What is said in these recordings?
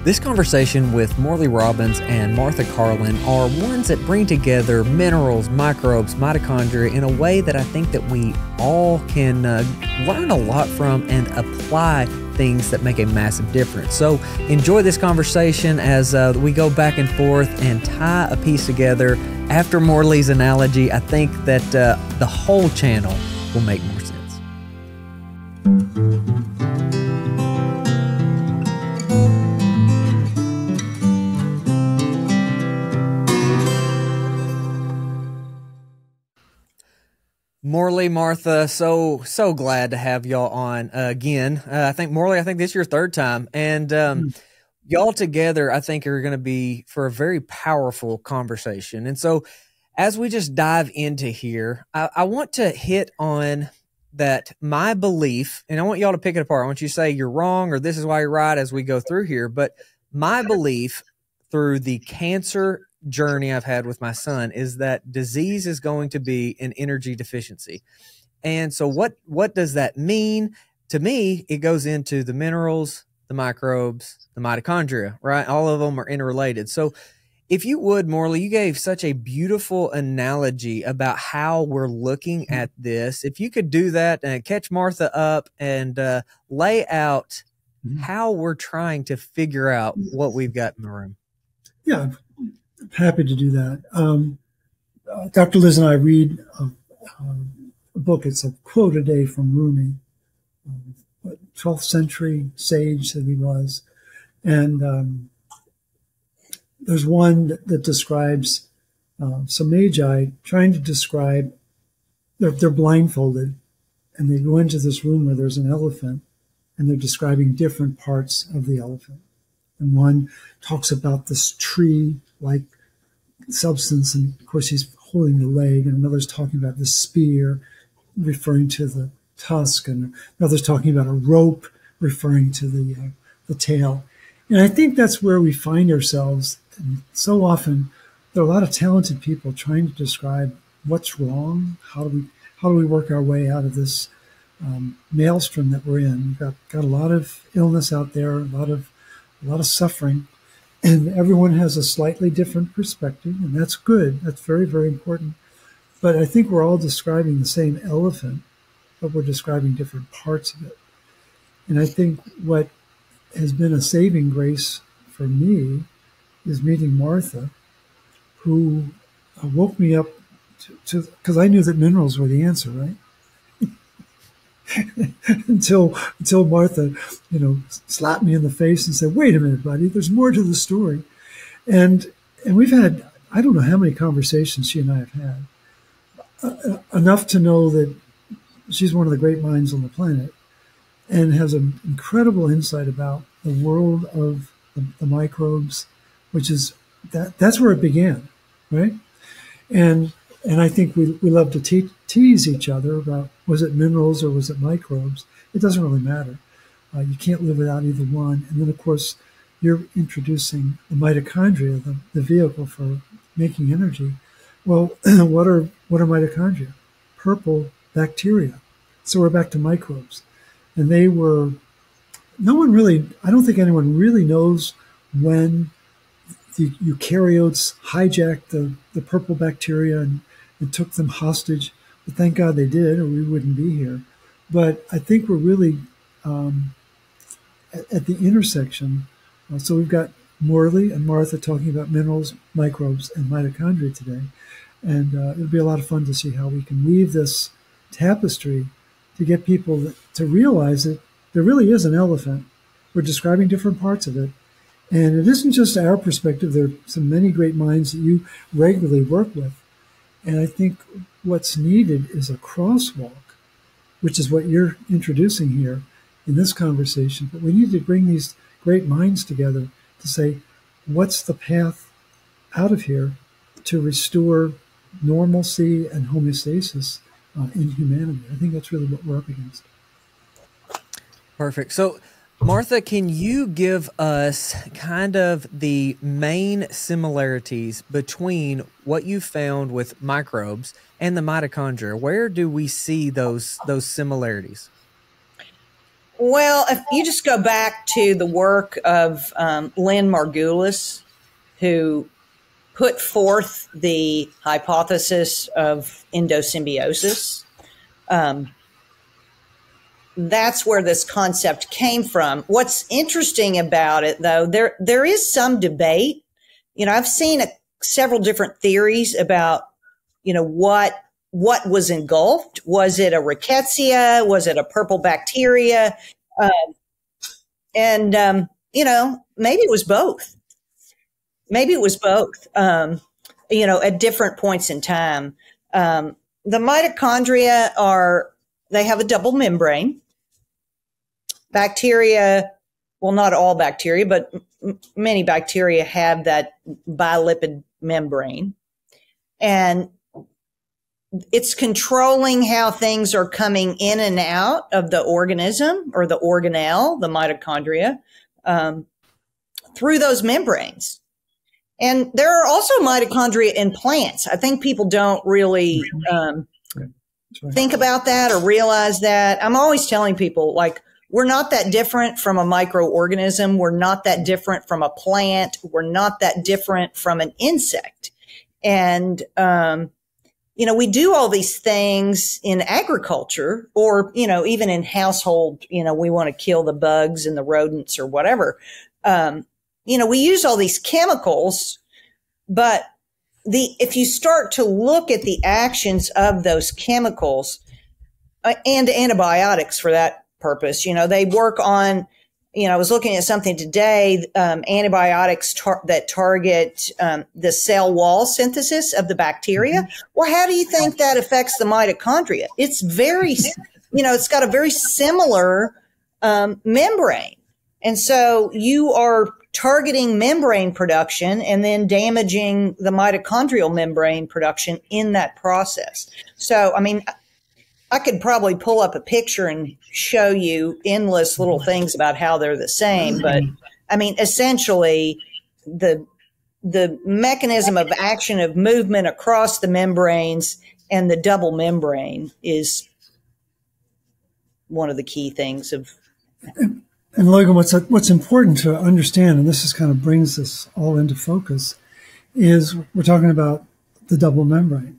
This conversation with Morley Robbins and Martha Carlin are ones that bring together minerals, microbes, mitochondria in a way that I think that we all can learn a lot from and apply things that make a massive difference. So enjoy this conversation as we go back and forth and tie a piece together. After Morley's analogy, I think that the whole channel will make more sense. Morley, Martha, so glad to have y'all on again. I think, Morley, I think this is your third time. And y'all together, I think, are going to be for a very powerful conversation. And so as we just dive into here, I want to hit on that my belief, and I want y'all to pick it apart. I want you to say you're wrong or this is why you're right as we go through here. But my belief through the cancer journey I've had with my son is that disease is going to be an energy deficiency. And so what does that mean? To me, it goes into the minerals, the microbes, the mitochondria, right? All of them are interrelated. So if you would, Morley, you gave such a beautiful analogy about how we're looking at this. If you could do that and catch Martha up and lay out how we're trying to figure out what we've got in the room. Yeah, happy to do that. Dr. Liz and I read a book. It's a quote a day from Rumi, 12th century sage that he was. And there's one that describes some magi trying to describe, they're blindfolded, and they go into this room where there's an elephant, and they're describing different parts of the elephant. And one talks about this tree-like substance, and of course he's holding the leg, and another's talking about the spear, referring to the tusk, and another's talking about a rope, referring to the tail. And I think that's where we find ourselves. And so often there are a lot of talented people trying to describe what's wrong, how do we work our way out of this maelstrom that we're in. We've got a lot of illness out there, a lot of suffering. And everyone has a slightly different perspective, and that's good. That's very, very important. But I think we're all describing the same elephant, but we're describing different parts of it. And I think what has been a saving grace for me is meeting Martha, who woke me up to because I knew that minerals were the answer, right? until Martha, slapped me in the face and said, "Wait a minute, buddy, there's more to the story." And we've had, I don't know how many conversations she and I have had, enough to know that she's one of the great minds on the planet and has an incredible insight about the world of the microbes, which is that's where it began, right? And I think we love to tease each other about, was it minerals or was it microbes? It doesn't really matter. You can't live without either one. And then, of course, you're introducing the mitochondria, the vehicle for making energy. Well, what are mitochondria? Purple bacteria. So we're back to microbes. And I don't think anyone really knows when the eukaryotes hijacked the purple bacteria and took them hostage. But thank God they did, or we wouldn't be here. But I think we're really at the intersection. So we've got Morley and Martha talking about minerals, microbes, and mitochondria today. And it'll be a lot of fun to see how we can weave this tapestry to get people to realize that there really is an elephant. We're describing different parts of it. And it isn't just our perspective. There are some many great minds that you regularly work with. And I think what's needed is a crosswalk, which is what you're introducing here in this conversation. But we need to bring these great minds together to say, what's the path out of here to restore normalcy and homeostasis in humanity? I think that's really what we're up against. Perfect. So, Martha, can you give us kind of the main similarities between what you found with microbes and the mitochondria? Where do we see those similarities? Well, if you just go back to the work of Lynn Margulis, who put forth the hypothesis of endosymbiosis, that's where this concept came from. What's interesting about it, though, there is some debate. I've seen several different theories about, what was engulfed. Was it a rickettsia? Was it a purple bacteria? And maybe it was both. Maybe it was both, at different points in time. The mitochondria they have a double membrane. Bacteria, well, not all bacteria, but many bacteria have that bilipid membrane. And it's controlling how things are coming in and out of the organism or the organelle, the mitochondria, through those membranes. And there are also mitochondria in plants. I think people don't really think about that or realize that. I'm always telling people, like, we're not that different from a microorganism. We're not that different from a plant. We're not that different from an insect. And, we do all these things in agriculture or, even in household, we want to kill the bugs and the rodents or whatever. We use all these chemicals, but if you start to look at the actions of those chemicals and antibiotics for that purpose, they work on, I was looking at something today, antibiotics that target the cell wall synthesis of the bacteria. Well, how do you think that affects the mitochondria? It's very, it's got a very similar membrane. And so you are targeting membrane production and then damaging the mitochondrial membrane production in that process. So, I could probably pull up a picture and show you endless little things about how they're the same. But essentially the mechanism of action of movement across the membranes and the double membrane is one of the key things of. And Logan, what's important to understand, and this is kind of brings this all into focus, is we're talking about the double membrane,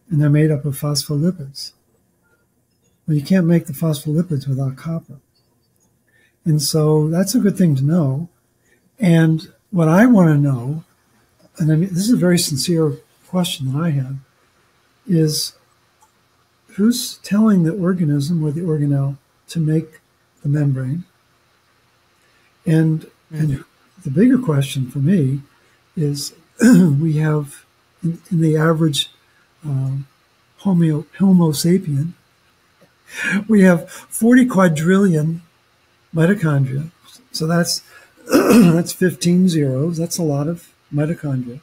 and they're made up of phospholipids. Well, you can't make the phospholipids without copper. And so that's a good thing to know. And what I want to know, and this is a very sincere question that I have, is who's telling the organism or the organelle to make the membrane? And the bigger question for me is we have, in the average Homo sapien, we have 40 quadrillion mitochondria. So that's 15 zeros. That's a lot of mitochondria.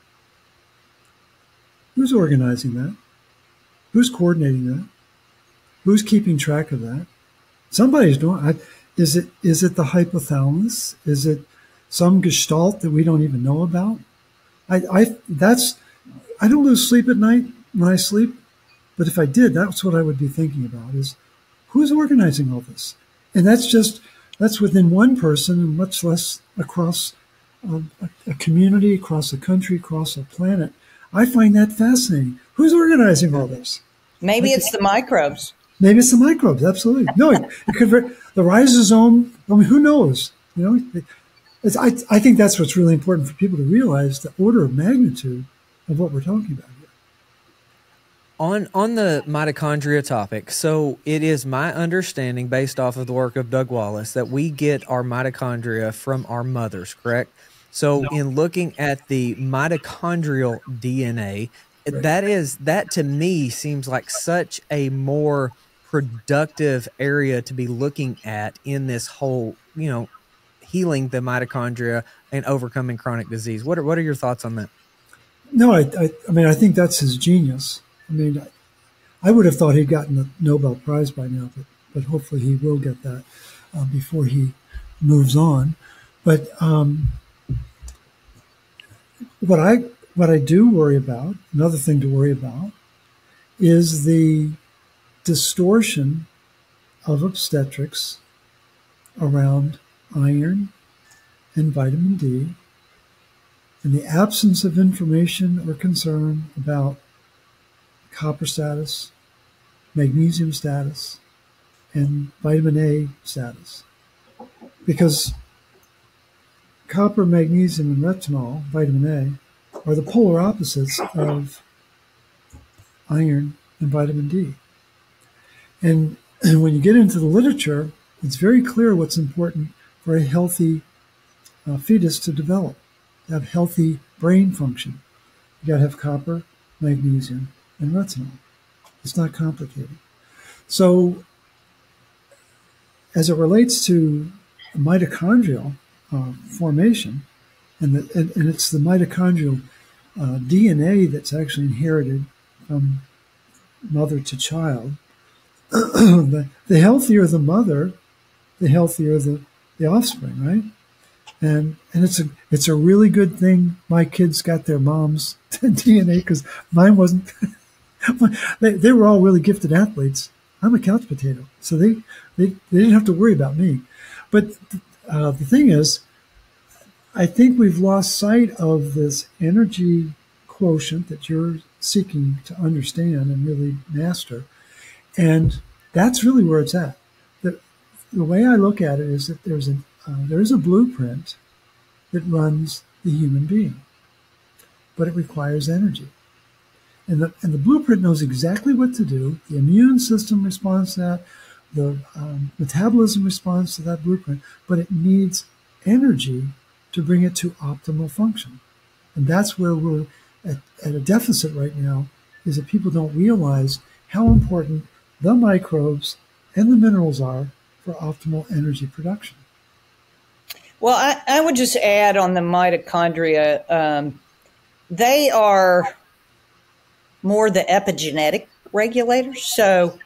Who's organizing that? Who's coordinating that? Who's keeping track of that? Somebody's doing it. Is it the hypothalamus? Is it some gestalt that we don't even know about? I don't lose sleep at night when I sleep, but if I did, that's what I would be thinking about, is who's organizing all this? And that's within one person, and much less across a community, across a country, across a planet. I find that fascinating. Who's organizing all this? Maybe it's the microbes. Maybe it's the microbes, absolutely. No, it could be the rhizosome. Who knows? I think that's what's really important for people to realize, the order of magnitude of what we're talking about here. On the mitochondria topic, so it is my understanding, based off of the work of Doug Wallace, that we get our mitochondria from our mothers, correct? So in looking at the mitochondrial DNA, that to me seems like such a more productive area to be looking at in this whole, healing the mitochondria and overcoming chronic disease. What are your thoughts on that? No, I think that's his genius. I would have thought he'd gotten the Nobel Prize by now, but hopefully he will get that before he moves on. But what I do worry about, another thing to worry about, is the distortion of obstetrics around iron and vitamin D, and the absence of information or concern about copper status, magnesium status, and vitamin A status. Because copper, magnesium, and retinol, vitamin A, are the polar opposites of iron and vitamin D. And when you get into the literature, it's very clear what's important for a healthy fetus to develop, to have healthy brain function. You got to have copper, magnesium, and retinol. It's not complicated. So as it relates to mitochondrial formation, and it's the mitochondrial DNA that's actually inherited from mother to child. The healthier the mother, the healthier the offspring, right? And it's a really good thing my kids got their mom's DNA, because mine wasn't. They were all really gifted athletes. I'm a couch potato, so they didn't have to worry about me. But the thing is, I think we've lost sight of this energy quotient that you're seeking to understand and really master. And that's really where it's at. The way I look at it is that there is a blueprint that runs the human being, but it requires energy. And the blueprint knows exactly what to do. The immune system responds to that. The metabolism responds to that blueprint, but it needs energy to bring it to optimal function. And that's where we're at a deficit right now, is that people don't realize how important the microbes and the minerals are for optimal energy production. Well, I would just add on the mitochondria, they are more the epigenetic regulators. So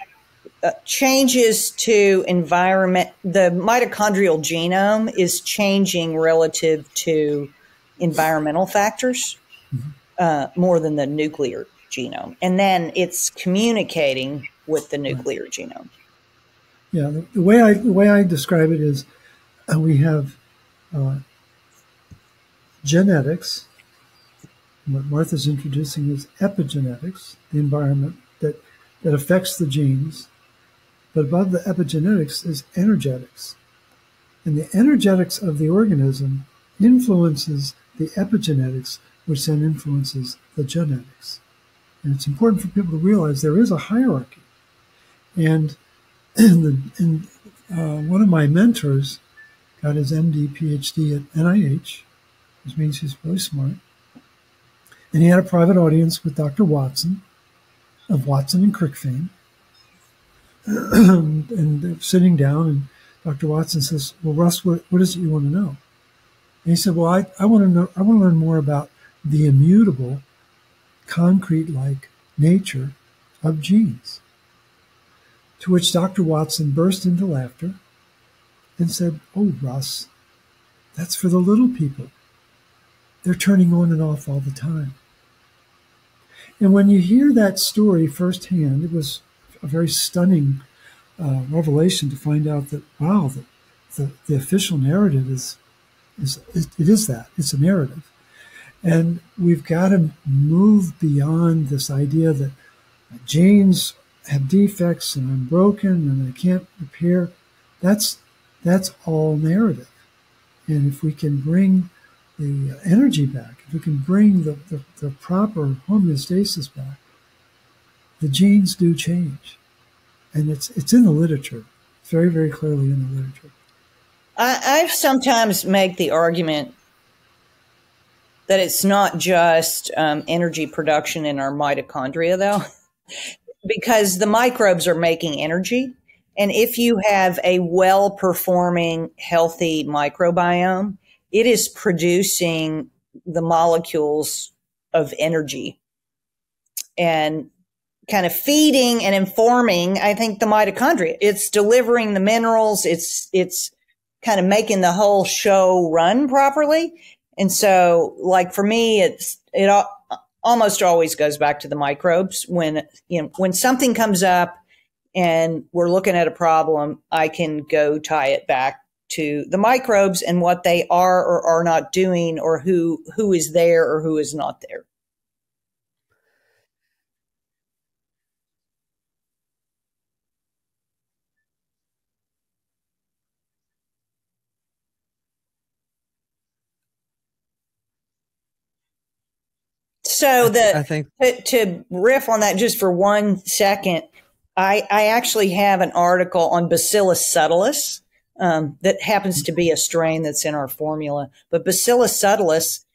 changes to environment, the mitochondrial genome is changing relative to environmental factors more than the nuclear genome. And then it's communicating with the nuclear genome. Yeah, the way I describe it is we have genetics. What Martha's introducing is epigenetics, the environment that affects the genes. But above the epigenetics is energetics. And the energetics of the organism influences the epigenetics, which then influences the genetics. And it's important for people to realize there is a hierarchy. And one of my mentors got his MD, PhD at NIH, which means he's really smart. And he had a private audience with Dr. Watson, of Watson and Crick fame. And they're sitting down, and Dr. Watson says, "Well, Russ, what is it you want to know?" And he said, "Well, I want to learn more about the immutable, concrete-like nature of genes." To which Dr. Watson burst into laughter and said, "Oh, Russ, that's for the little people. They're turning on and off all the time." And when you hear that story firsthand, it was a very stunning revelation to find out that, wow, the official narrative is that. It's a narrative. And we've got to move beyond this idea that genes have defects and I'm broken and I can't repair. That's all narrative. And if we can bring the energy back, if we can bring the proper homeostasis back, the genes do change. And it's in the literature, very, very clearly in the literature. I've sometimes make the argument that it's not just energy production in our mitochondria, though, because the microbes are making energy. And if you have a well-performing, healthy microbiome, it is producing the molecules of energy and kind of feeding and informing, I think, the mitochondria. It's delivering the minerals. It's kind of making the whole show run properly. And so, like, for me, it almost always goes back to the microbes. When something comes up and we're looking at a problem, I can go tie it back to the microbes and what they are or are not doing, or who is there or who is not there. So I think to riff on that just for 1 second, I actually have an article on Bacillus subtilis that happens to be a strain that's in our formula. But Bacillus subtilis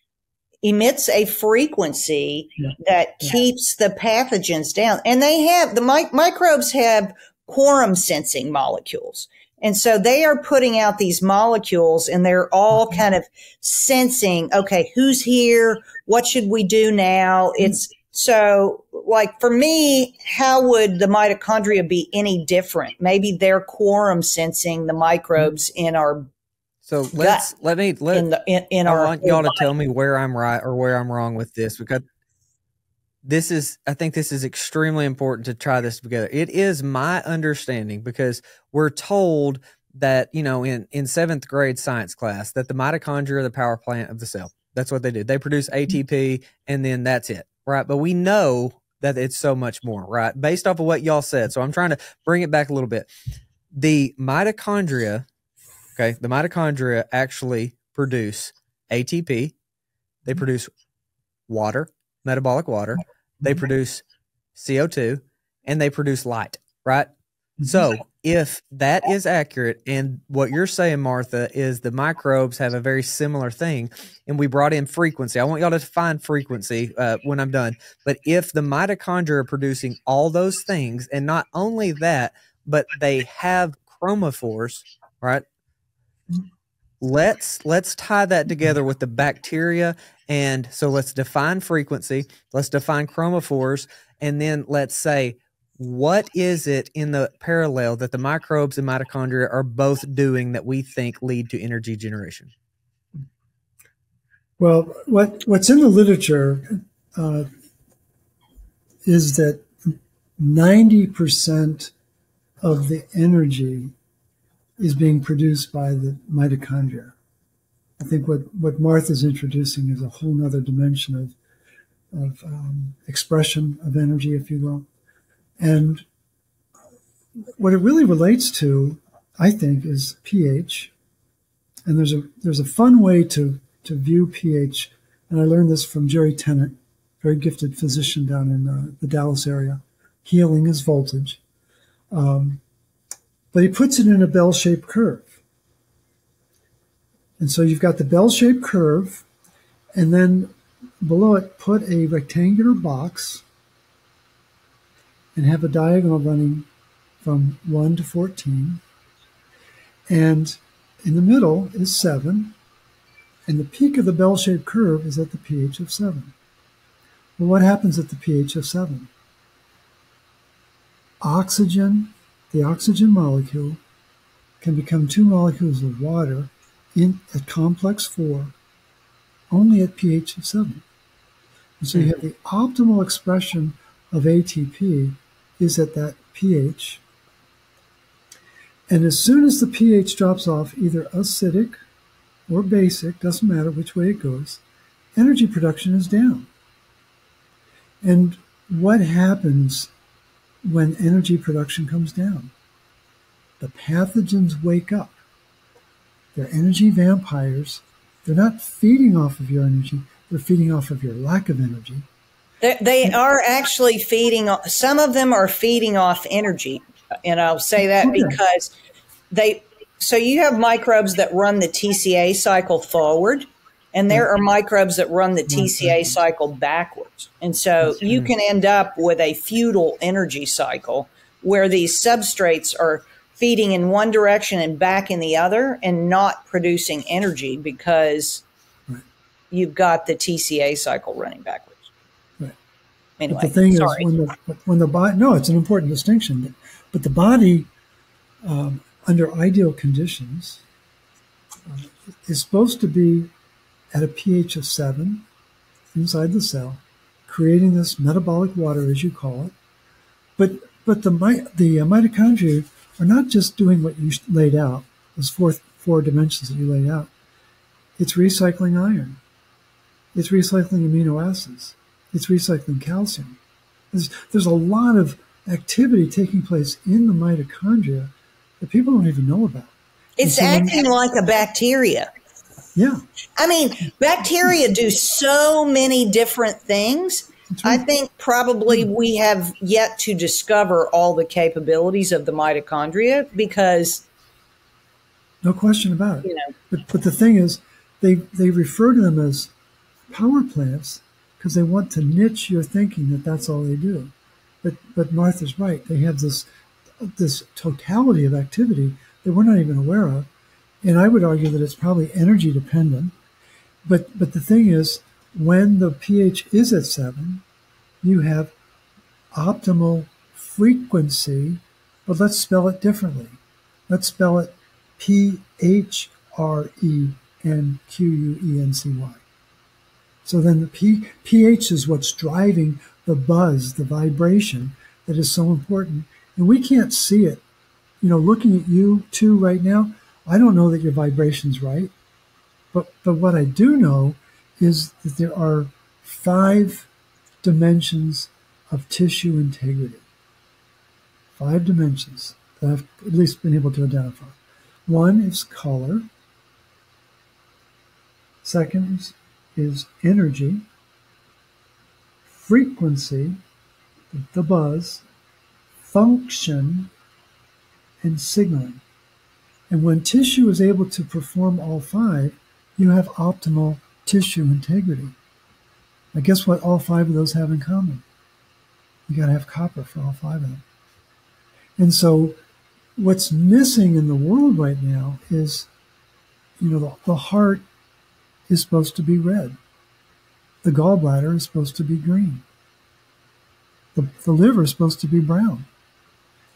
emits a frequency that keeps the pathogens down. And they have, the microbes have quorum sensing molecules. And so they are putting out these molecules, and they're all kind of sensing, okay, who's here? What should we do now? It's so, like, for me, how would the mitochondria be any different? Maybe they're quorum sensing the microbes in our so gut. I want y'all to tell me where I'm right or where I'm wrong with this, because I think this is extremely important to try this together. It is my understanding, because we're told that, in 7th grade science class, that the mitochondria are the power plant of the cell. That's what they do. They produce ATP, and then that's it, right? But we know that it's so much more, right? Based off of what y'all said. So I'm trying to bring it back a little bit. The mitochondria actually produce ATP. They produce water, metabolic water. They produce CO2, and they produce light, right? So if that is accurate, and what you're saying, Martha, is the microbes have a very similar thing, and we brought in frequency. I want y'all to define frequency when I'm done. But if the mitochondria are producing all those things, and not only that, but they have chromophores, right? Let's tie that together with the bacteria. And so let's define frequency, let's define chromophores, and then let's say, what is it in the parallel that the microbes and mitochondria are both doing that we think lead to energy generation? Well, what's in the literature is that 90% of the energy is being produced by the mitochondria. I think what Martha's introducing is a whole nother dimension of expression of energy, if you will. And what it really relates to, I think, is pH. And there's a fun way to view pH. And I learned this from Jerry Tennant, very gifted physician down in the Dallas area. Healing is voltage. But he puts it in a bell-shaped curve. And so you've got the bell-shaped curve, and then below it put a rectangular box and have a diagonal running from 1 to 14. And in the middle is 7, and the peak of the bell-shaped curve is at the pH of 7. Well, what happens at the pH of 7? Oxygen, the oxygen molecule, can become 2 molecules of water at complex 4 only at pH of 7. And so you have the optimal expression of ATP is at that pH. And as soon as the pH drops off, either acidic or basic, doesn't matter which way it goes, energy production is down. And what happens when energy production comes down? The pathogens wake up. They're energy vampires. They're not feeding off of your energy. They're feeding off of your lack of energy. They are actually feeding. Some of them are feeding off energy. And I'll say that because so you have microbes that run the TCA cycle forward, and there are microbes that run the TCA cycle backwards. And so you can end up with a feudal energy cycle where these substrates are feeding in one direction and back in the other and not producing energy because you've got the TCA cycle running backwards. Right. Anyway, but the thing sorry. is, when the body, no, it's an important distinction, but the body, under ideal conditions, is supposed to be at a pH of 7 inside the cell, creating this metabolic water, as you call it. But the mitochondria are not just doing what you laid out, those four dimensions that you laid out. It's recycling iron. It's recycling amino acids. It's recycling calcium. There's a lot of activity taking place in the mitochondria that people don't even know about. It's acting like a bacteria. Yeah. I mean, bacteria do so many different things. Right. I think probably we have yet to discover all the capabilities of the mitochondria because... No question about it. But the thing is, they refer to them as power plants because they want to niche your thinking that that's all they do. But Martha's right. They have this totality of activity that we're not even aware of. And I would argue that it's probably energy dependent. But the thing is, when the pH is at 7, you have optimal frequency, but let's spell it differently. Let's spell it PHRENQUENCY. So then the pH is what's driving the buzz, the vibration that is so important. And we can't see it. Looking at you two right now, I don't know that your vibration's right. But what I do know is that there are 5 dimensions of tissue integrity. 5 dimensions that I've at least been able to identify. One is color. Second is energy, frequency, the buzz, function, and signaling. And when tissue is able to perform all 5, you have optimal tissue integrity. Now, guess what all 5 of those have in common? You got to have copper for all 5 of them. And so what's missing in the world right now is, the heart is supposed to be red. The gallbladder is supposed to be green. The liver is supposed to be brown.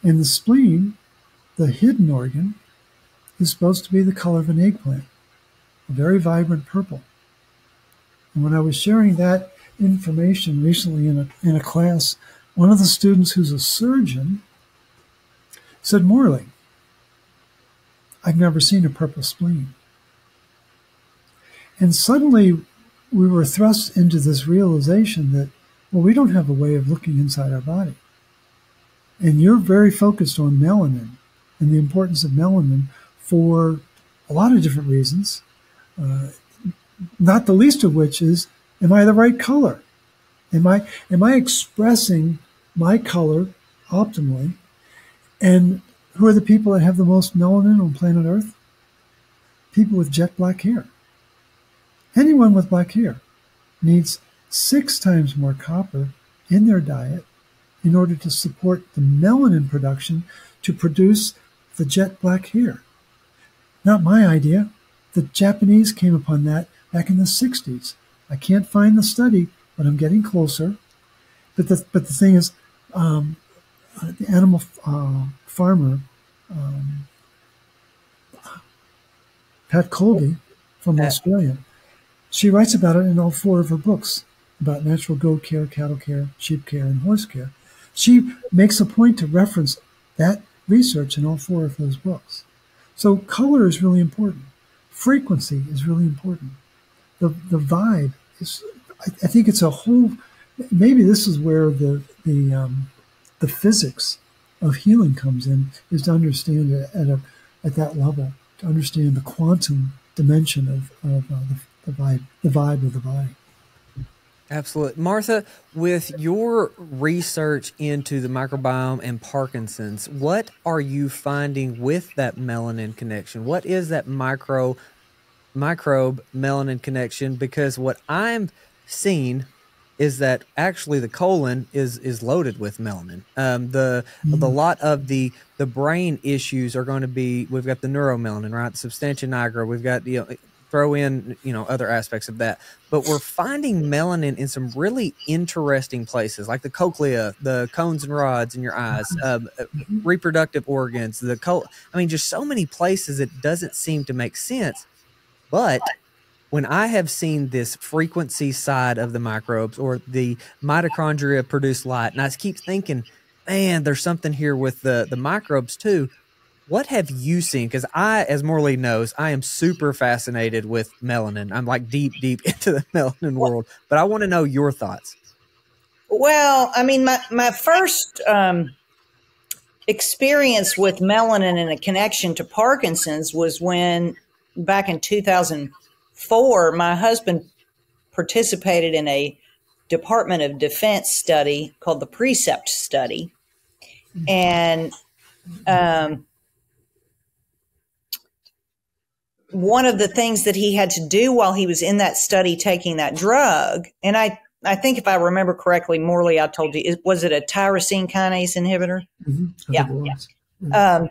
And the spleen, the hidden organ, is supposed to be the color of an eggplant, a very vibrant purple. And when I was sharing that information recently in a class, one of the students who's a surgeon said, Morley, I've never seen a purple spleen. And suddenly we were thrust into this realization that, well, we don't have a way of looking inside our body. And you're very focused on melanin and the importance of melanin for a lot of different reasons, not the least of which is, am I the right color? Am I expressing my color optimally? And who are the people that have the most melanin on planet Earth? People with jet black hair. Anyone with black hair needs 6 times more copper in their diet in order to support the melanin production to produce the jet black hair. Not my idea. The Japanese came upon that back in the 60s. I can't find the study, but I'm getting closer. But the thing is, the animal farmer, Pat Colby from Australia, she writes about it in all 4 of her books about natural goat care, cattle care, sheep care, and horse care. She makes a point to reference that research in all 4 of those books. So color is really important. Frequency is really important. The vibe is, I think it's a whole, maybe this is where the physics of healing comes in, is to understand it at that level, to understand the quantum dimension of the vibe of the body. Absolutely. Martha, with your research into the microbiome and Parkinson's, what are you finding with that melanin connection? What is that microbe melanin connection? Because what I'm seeing is that actually the colon is loaded with melanin. The lot of the brain issues are going to be, we've got the neuromelanin, right? The substantia nigra. We've got, throw in, other aspects of that. But we're finding melanin in some really interesting places, like the cochlea, the cones and rods in your eyes, reproductive organs, just so many places it doesn't seem to make sense. But when I have seen this frequency side of the microbes, or the mitochondria produce light, and I keep thinking, man, there's something here with the microbes too. what have you seen? Because I, as Morley knows, I am super fascinated with melanin. I'm like deep into the melanin world, but I want to know your thoughts. Well, I mean, my first experience with melanin and a connection to Parkinson's was when, back in 2004, my husband participated in a Department of Defense study called the Precept Study. And one of the things that he had to do while he was in that study taking that drug, and I think if I remember correctly, Morley, I told you, was it a tyrosine kinase inhibitor? Mm-hmm. Yeah.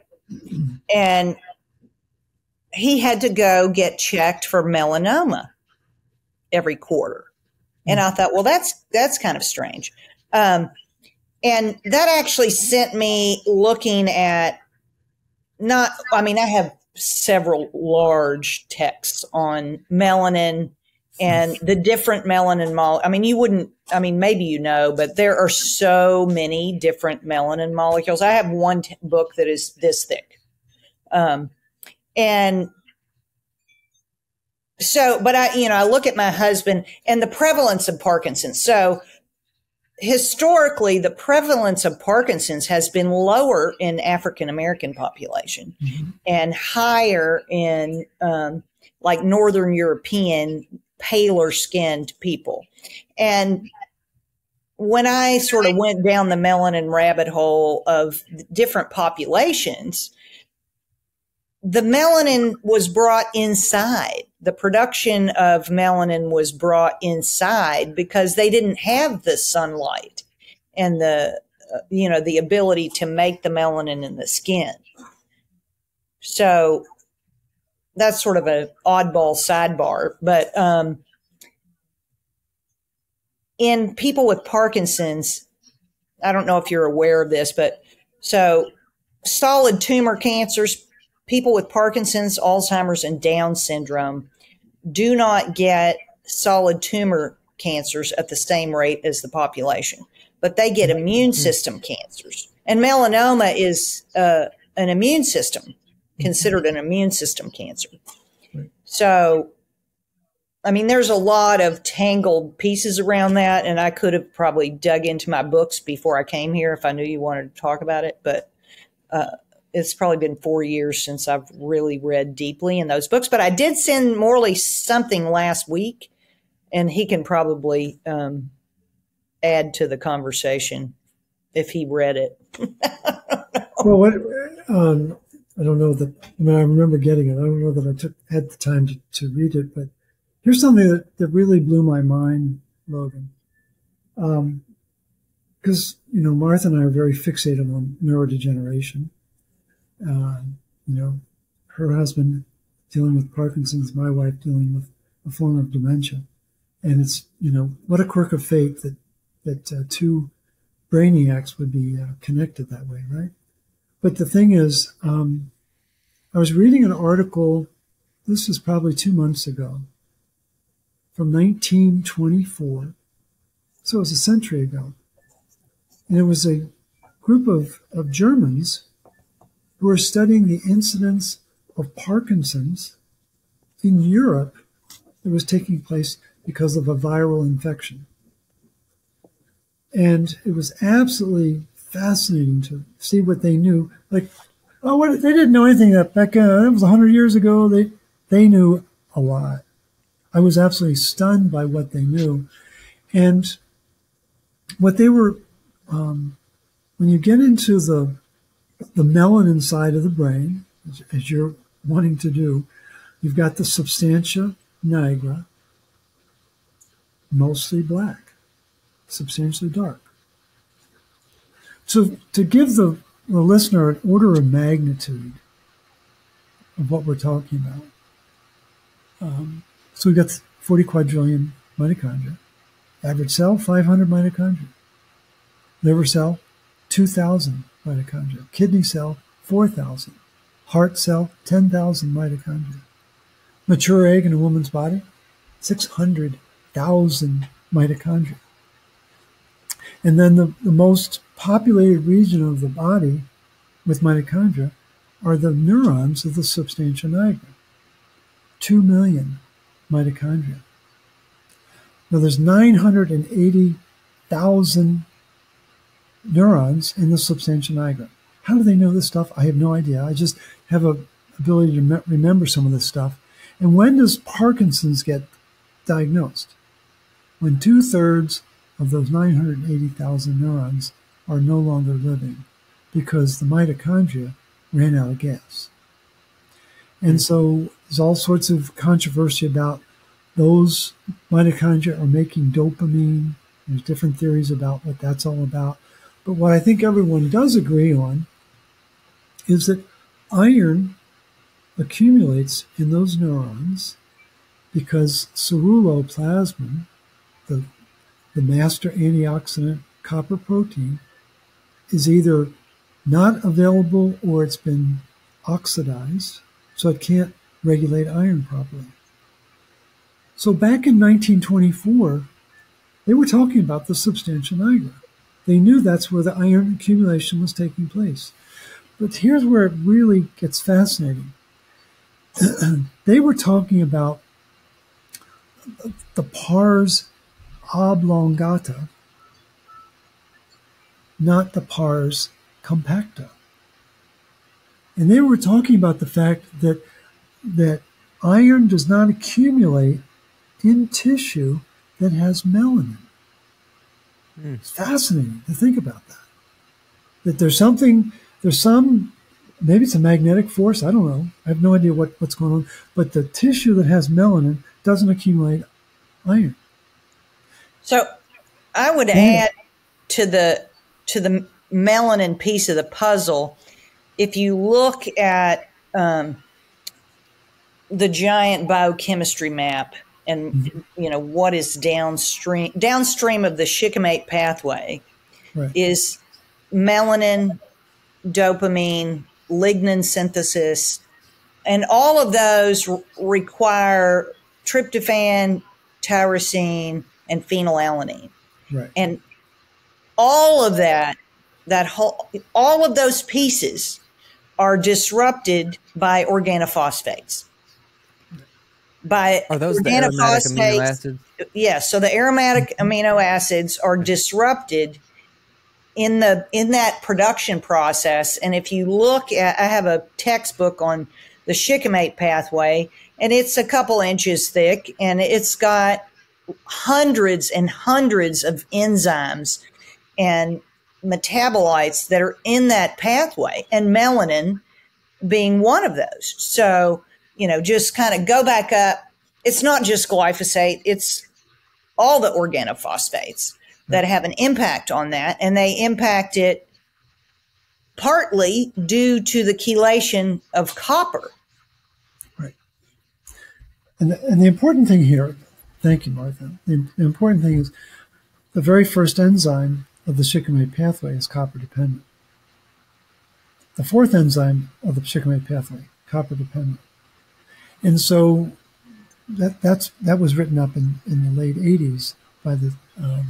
And he had to go get checked for melanoma every quarter. And I thought, well, that's kind of strange. And that actually sent me looking at I have several large texts on melanin and the different melanin maybe you know, but there are so many different melanin molecules. I have one book that is this thick. And so, but I look at my husband and the prevalence of Parkinson's. So historically, the prevalence of Parkinson's has been lower in African American population and higher in like Northern European, paler skinned people. And when I sort of went down the melanin rabbit hole of different populations, the melanin was brought inside. The production of melanin was brought inside because they didn't have the sunlight and the ability to make the melanin in the skin. So that's sort of an oddball sidebar. But in people with Parkinson's, I don't know if you're aware of this, but so solid tumor cancers, people with Parkinson's, Alzheimer's, and Down syndrome do not get solid tumor cancers at the same rate as the population, but they get immune system cancers. And melanoma is an immune system, considered an immune system cancer. So, I mean, there's a lot of tangled pieces around that, and I could have probably dug into my books before I came here if I knew you wanted to talk about it, but it's probably been 4 years since I've really read deeply in those books. But I did send Morley something last week, and he can probably add to the conversation if he read it. Well, I don't know that. I mean, I remember getting it. I don't know that I had the time to read it. But here's something that really blew my mind, Logan. Because Martha and I are very fixated on neurodegeneration. Her husband dealing with Parkinson's, my wife dealing with a form of dementia. And it's, what a quirk of fate that two brainiacs would be connected that way, right? But the thing is, I was reading an article, this was probably 2 months ago, from 1924. So it was a century ago. And it was a group of Germans who were studying the incidence of Parkinson's in Europe that was taking place because of a viral infection. And it was absolutely fascinating to see what they knew. Like, they didn't know anything that back that was 100 years ago. They knew a lot. I was absolutely stunned by what they knew. And what they were, when you get into the melanin side of the brain, as you're wanting to do, you've got the substantia nigra, mostly black, substantially dark. So to give the listener an order of magnitude of what we're talking about, so we've got 40 quadrillion mitochondria. Average cell, 500 mitochondria. Liver cell, 2,000 mitochondria. Kidney cell, 4,000. Heart cell, 10,000 mitochondria. Mature egg in a woman's body, 600,000 mitochondria. And then the most populated region of the body with mitochondria are the neurons of the substantia nigra. 2 million mitochondria. Now there's 980,000 neurons in the substantia nigra. How do they know this stuff? I have no idea. I just have a ability to remember some of this stuff. And when does Parkinson's get diagnosed? When 2/3 of those 980,000 neurons are no longer living because the mitochondria ran out of gas. And so there's all sorts of controversy about those mitochondria are making dopamine. There's different theories about what that's all about. But what I think everyone does agree on is that iron accumulates in those neurons because ceruloplasmin, the master antioxidant copper protein, is either not available or it's been oxidized, so it can't regulate iron properly. So back in 1924, they were talking about the substantia nigra. They knew that's where the iron accumulation was taking place. But here's where it really gets fascinating. They were talking about the pars oblongata, not the pars compacta. And they were talking about the fact that iron does not accumulate in tissue that has melanin. It's fascinating to think about that. That there's some, maybe it's a magnetic force, I don't know. I have no idea what's going on. But the tissue that has melanin doesn't accumulate iron. So I would add to the melanin piece of the puzzle, if you look at the giant biochemistry map and what is downstream of the shikimate pathway, right, is melanin, dopamine, lignin synthesis, and all of those require tryptophan, tyrosine, and phenylalanine. right. And all of all of those pieces are disrupted by organophosphates. Are those the aromatic amino acids? Yes. So the aromatic amino acids are disrupted in that production process. And if you look at, I have a textbook on the shikimate pathway, and it's a couple inches thick, and it's got hundreds and hundreds of enzymes and metabolites that are in that pathway, and melanin being one of those. So, just kind of go back up. It's not just glyphosate, it's all the organophosphates that have an impact on that, and they impact it partly due to the chelation of copper. Right. And the important thing here, thank you, Martha. The important thing is the very first enzyme of the shikimate pathway is copper dependent. The fourth enzyme of the shikimate pathway, copper dependent. And so that was written up in the late 80s by the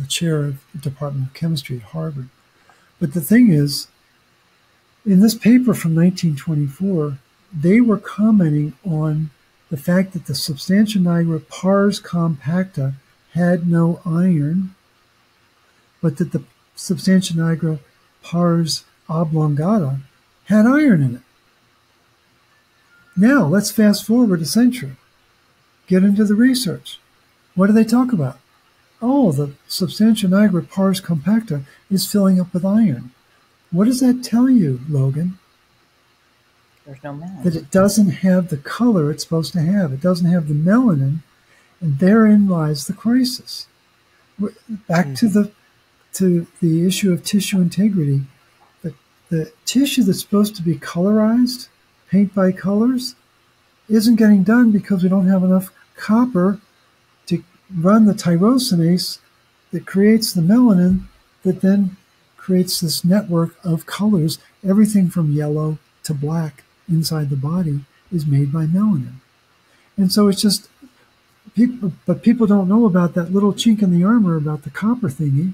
chair of the Department of Chemistry at Harvard. But the thing is, in this paper from 1924, they were commenting on the fact that the substantia nigra pars compacta had no iron, but that the substantia nigra pars oblongata had iron in it. Now, let's fast forward a century. Get into the research. What do they talk about? Oh, the substantia nigra pars compacta is filling up with iron. What does that tell you, Logan? There's no melanin. That it doesn't have the color it's supposed to have. It doesn't have the melanin, and therein lies the crisis. Back to the issue of tissue integrity. The tissue that's supposed to be colorized, paint by colors, isn't getting done because we don't have enough copper to run the tyrosinase that creates the melanin that then creates this network of colors. Everything from yellow to black inside the body is made by melanin. And so it's just, people don't know about that little chink in the armor about the copper thingy.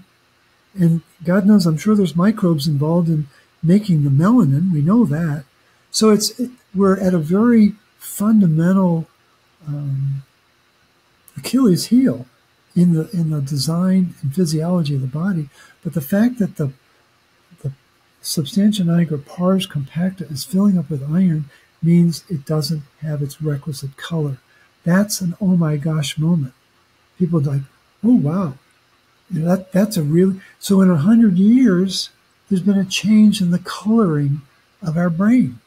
And God knows, I'm sure there's microbes involved in making the melanin. We know that. So we're at a very fundamental Achilles heel in the design and physiology of the body. But the fact that the substantia nigra pars compacta is filling up with iron means it doesn't have its requisite color. That's an oh my gosh moment. People are like, oh wow, that's a really. So in 100 years, there's been a change in the coloring of our brain.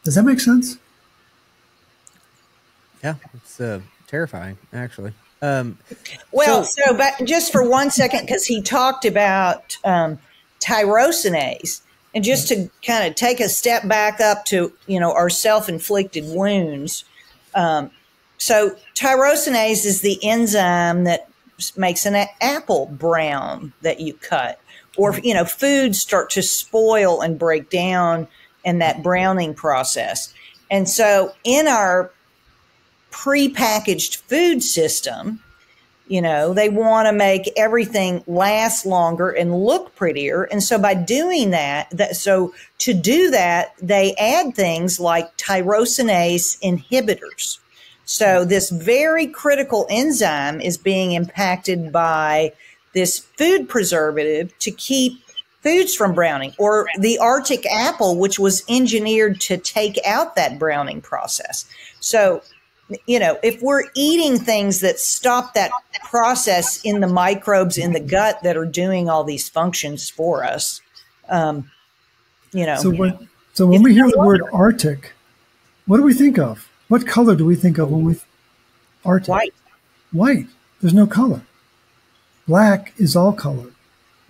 Does that make sense? Yeah, it's terrifying, actually. But just for 1 second, because he talked about tyrosinase, and just to kind of take a step back up to, our self-inflicted wounds. So tyrosinase is the enzyme that makes an apple brown that you cut, or, foods start to spoil and break down in that browning process. And so in our prepackaged food system, they want to make everything last longer and look prettier. And so by doing so to do that, they add things like tyrosinase inhibitors. So this very critical enzyme is being impacted by this food preservative to keep foods from browning, or the Arctic apple, which was engineered to take out that browning process. So, if we're eating things that stop that process in the microbes in the gut that are doing all these functions for us, So when we hear the word Arctic, what do we think of? What color do we think of when we Arctic? White. White. There's no color. Black is all color.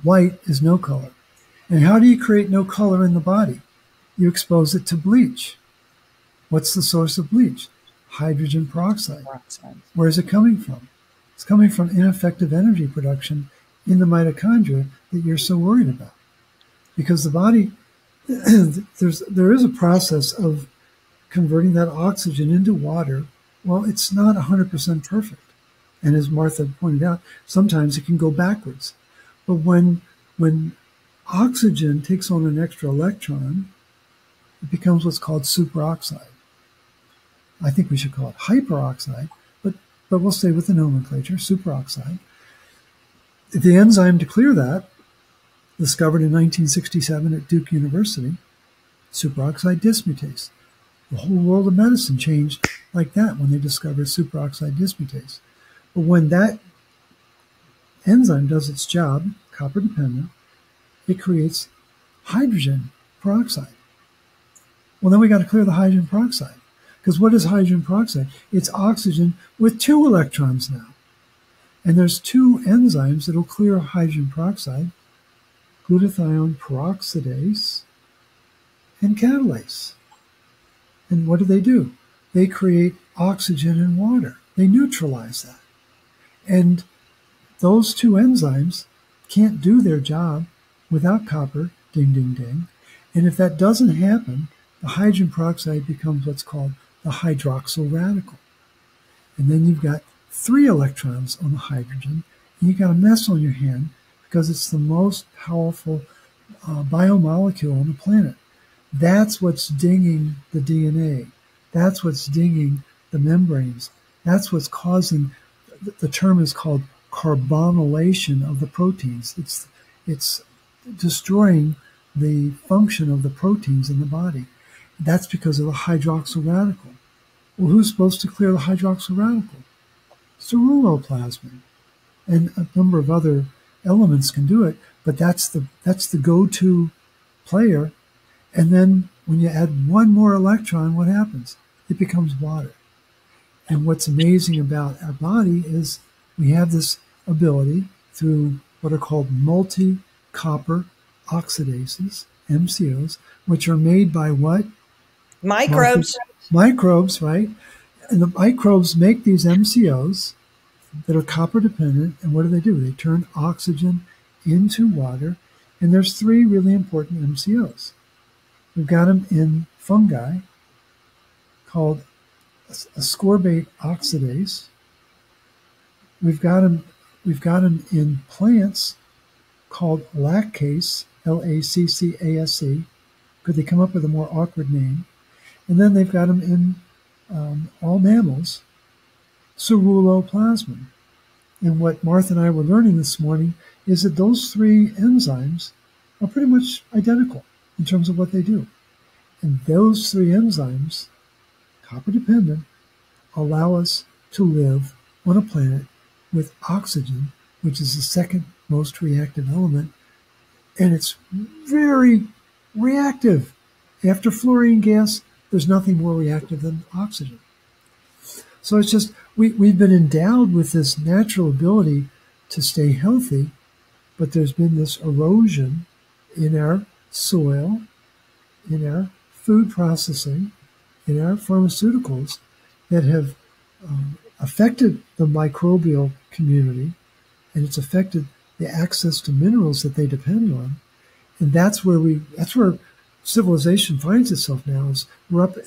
White is no color. And how do you create no color in the body? You expose it to bleach. What's the source of bleach? Hydrogen peroxide. Where is it coming from? It's coming from ineffective energy production in the mitochondria that you're so worried about. Because the body, there is a process of converting that oxygen into water. Well, it's not 100% perfect. And as Martha pointed out, sometimes it can go backwards. But when oxygen takes on an extra electron, it becomes what's called superoxide. I think we should call it hyperoxide, but we'll stay with the nomenclature, superoxide. The enzyme to clear that, discovered in 1967 at Duke University, superoxide dismutase. The whole world of medicine changed like that when they discovered superoxide dismutase. But when that enzyme does its job, copper dependent, it creates hydrogen peroxide. Well, then we got to clear the hydrogen peroxide. Because what is hydrogen peroxide? It's oxygen with 2 electrons now. And there's 2 enzymes that will clear hydrogen peroxide, glutathione peroxidase and catalase. And what do? They create oxygen and water. They neutralize that. And those 2 enzymes can't do their job without copper, ding, ding, ding. And if that doesn't happen, the hydrogen peroxide becomes what's called the hydroxyl radical. And then you've got 3 electrons on the hydrogen, and you've got a mess on your hand because it's the most powerful biomolecule on the planet. That's what's dinging the DNA. That's what's dinging the membranes. That's what's causing, the term is called carbonylation of the proteins. It's destroying the function of the proteins in the body. That's because of the hydroxyl radical. Well, who's supposed to clear the hydroxyl radical? Ceruloplasmin. And a number of other elements can do it, but that's the go-to player. And then when you add 1 more electron, what happens? It becomes water. And what's amazing about our body is we have this ability through what are called multi-copper oxidases, MCOs, which are made by what? Microbes. Microbes, right? And the microbes make these MCOs that are copper dependent. And what do? They turn oxygen into water. And there's 3 really important MCOs. We've got them in fungi called ascorbate oxidase. We've got them in plants called lactase, LACCASE, Could they come up with a more awkward name? And then they've got them in all mammals, ceruloplasmin. And what Martha and I were learning this morning is that those three enzymes are pretty much identical in terms of what they do. And those three enzymes, copper dependent, allow us to live on a planet with oxygen, which is the second most reactive element. And it's very reactive. After fluorine gas, there's nothing more reactive than oxygen. So it's just, we've been endowed with this natural ability to stay healthy, but there's been this erosion in our soil, in our food processing, in our pharmaceuticals that have affected the microbial community, and it's affected the access to minerals that they depend on. And that's where civilization finds itself now, is we're up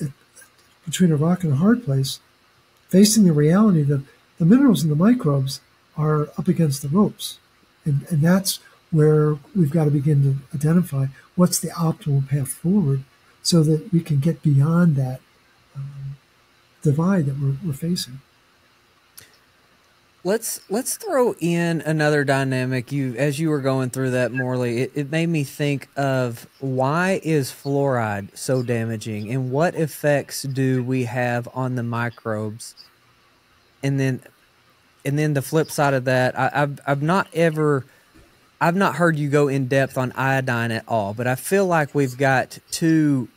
between a rock and a hard place, facing the reality that the minerals and the microbes are up against the ropes. And that's where we've got to begin to identify what's the optimal path forward so that we can get beyond that divide that we're facing. Let's throw in another dynamic. As you were going through that, Morley, it made me think of, why is fluoride so damaging, and what effects do we have on the microbes? And then the flip side of that, I've not heard you go in depth on iodine at all, but I feel like we've got two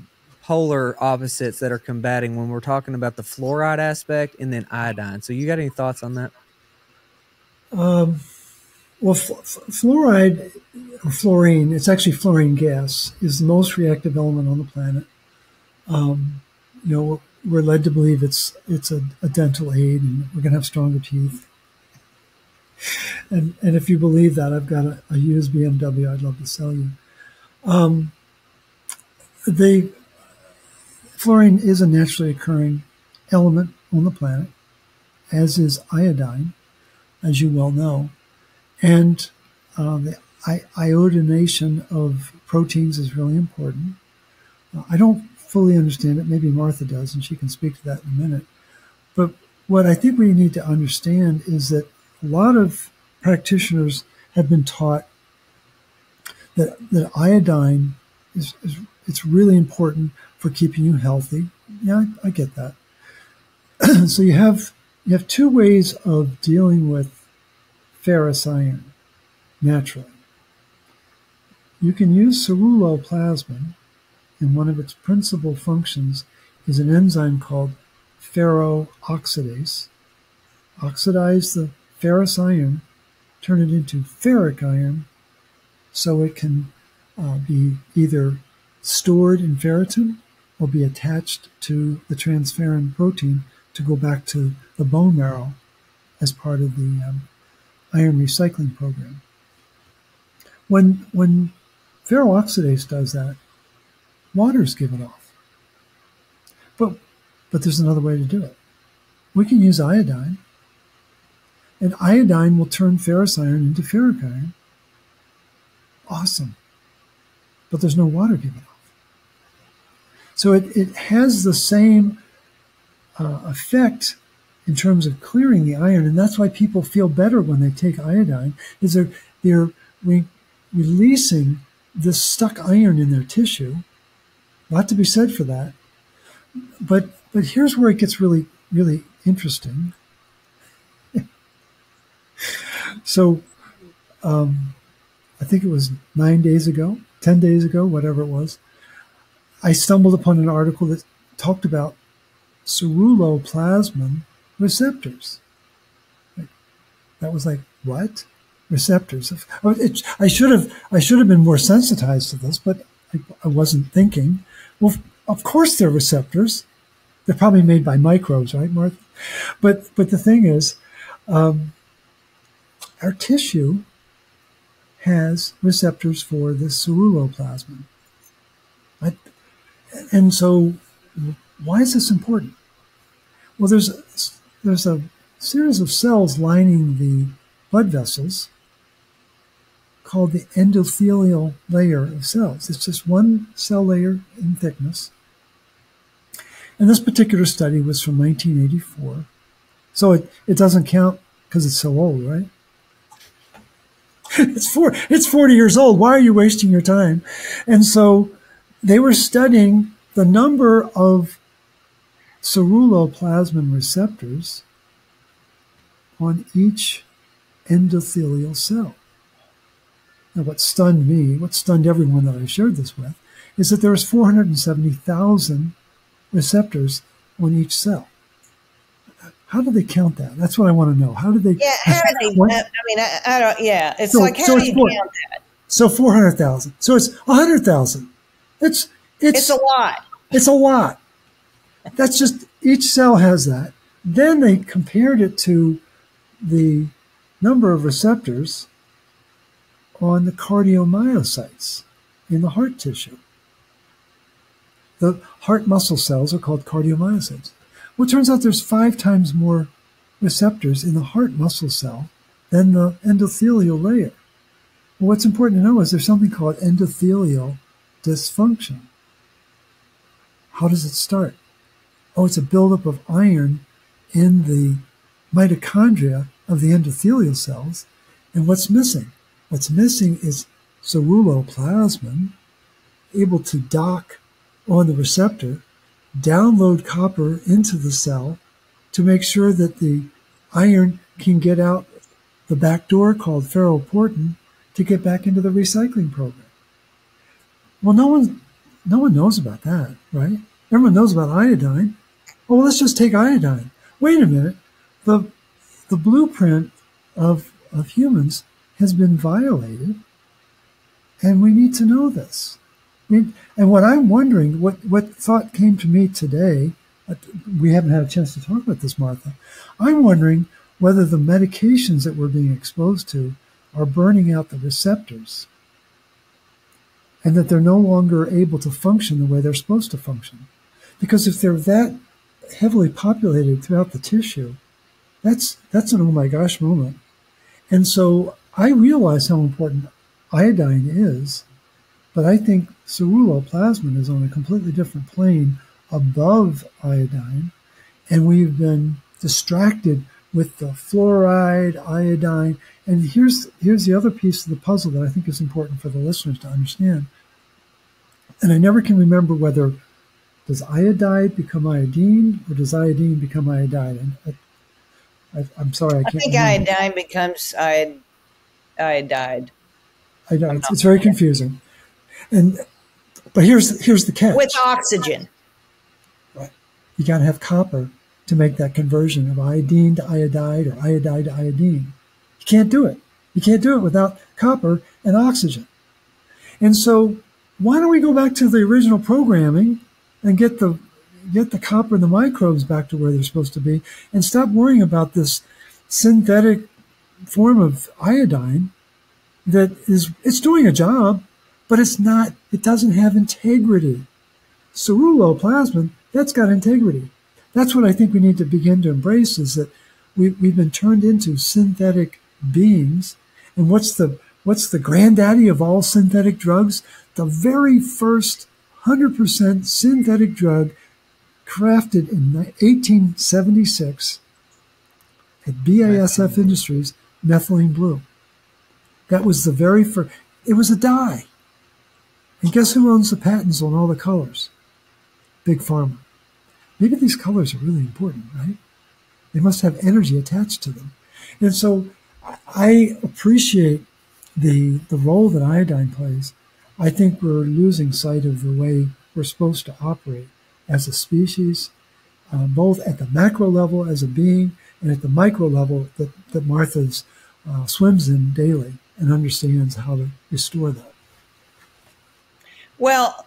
polar opposites that are combating when we're talking about the fluoride aspect and then iodine. So you got any thoughts on that? Well, fluoride, or fluorine, it's actually fluorine gas, is the most reactive element on the planet. We're led to believe it's a dental aid, and we're going to have stronger teeth. And if you believe that, I've got a used BMW I'd love to sell you. The fluorine is a naturally occurring element on the planet, as is iodine, as you well know. And the iodination of proteins is really important. I don't fully understand it. Maybe Martha does, and she can speak to that in a minute. But what I think we need to understand is that a lot of practitioners have been taught that iodine it's really important for keeping you healthy. Yeah, I get that. So you have two ways of dealing with ferrous iron naturally. You can use ceruloplasmin, and one of its principal functions is an enzyme called ferroxidase. Oxidize the ferrous iron, turn it into ferric iron, so it can be either stored in ferritin or be attached to the transferrin protein to go back to the bone marrow as part of the iron recycling program. When ferroxidase does that, water's given off. But there's another way to do it. We can use iodine, and iodine will turn ferrous iron into ferric iron. Awesome. But there's no water given off. So it has the same effect in terms of clearing the iron, and that's why people feel better when they take iodine, is they're releasing this stuck iron in their tissue. A lot to be said for that. But here's where it gets really, really interesting. So I think it was 9 days ago, 10 days ago, whatever it was, I stumbled upon an article that talked about ceruloplasmin receptors. That was like, what? Receptors. I should have been more sensitized to this, but I wasn't thinking. Well, of course they're receptors. They're probably made by microbes, right, Martha? But the thing is, our tissue has receptors for the ceruloplasmin. And so why is this important? Well, there's a series of cells lining the blood vessels called the endothelial layer of cells. It's just one cell layer in thickness. And this particular study was from 1984. So it doesn't count because it's so old, right? It's 40 years old. Why are you wasting your time? And so they were studying the number of ceruloplasmin receptors on each endothelial cell. Now, what stunned me, what stunned everyone that I shared this with, is that there was 470,000 receptors on each cell. How do they count that? That's what I want to know. How do they? Yeah, how do they? I don't. Yeah, it's like how do you count that? So 400,000. So it's 100,000. It's a lot. It's a lot. That's just each cell has that. Then they compared it to the number of receptors on the cardiomyocytes in the heart tissue. The heart muscle cells are called cardiomyocytes. Well, it turns out there's 5 times more receptors in the heart muscle cell than the endothelial layer. Well, what's important to know is there's something called endothelial dysfunction. How does it start? Oh, it's a buildup of iron in the mitochondria of the endothelial cells. And what's missing? What's missing is ceruloplasmin, able to dock on the receptor, download copper into the cell to make sure that the iron can get out the back door called ferroportin to get back into the recycling program. Well, no one knows about that, right? Everyone knows about iodine. Well, let's just take iodine. Wait a minute. The blueprint of humans has been violated, and we need to know this. And what I'm wondering, what thought came to me today, we haven't had a chance to talk about this, Martha. I'm wondering whether the medications that we're being exposed to are burning out the receptors and that they're no longer able to function the way they're supposed to function. Because if they're that heavily populated throughout the tissue, that's an oh my gosh moment. And so I realize how important iodine is, but I think ceruloplasmin is on a completely different plane above iodine, and we've been distracted with the fluoride, iodine, and here's the other piece of the puzzle that I think is important for the listeners to understand. And I never can remember whether does iodide become iodine or does iodine become iodide. And I'm sorry, I can't think remember. iodine becomes iodide. It's very confusing. But here's the catch. With oxygen. Right. You got to have copper to make that conversion of iodine to iodide or iodide to iodine. You can't do it. You can't do it without copper and oxygen. And so why don't we go back to the original programming and get the copper and the microbes back to where they're supposed to be and stop worrying about this synthetic form of iodine it's doing a job, but it doesn't have integrity. Ceruloplasmin, that's got integrity. That's what I think we need to begin to embrace, is that we've been turned into synthetic beings. And what's the granddaddy of all synthetic drugs? The very first 100% synthetic drug crafted in 1876 at BASF Industries, methylene blue. That was the very first. It was a dye. And guess who owns the patents on all the colors? Big Pharma. Maybe these colors are really important, right? They must have energy attached to them. And so I appreciate the role that iodine plays. I think we're losing sight of the way we're supposed to operate as a species, both at the macro level as a being and at the micro level that Martha's swims in daily and understands how to restore that. Well,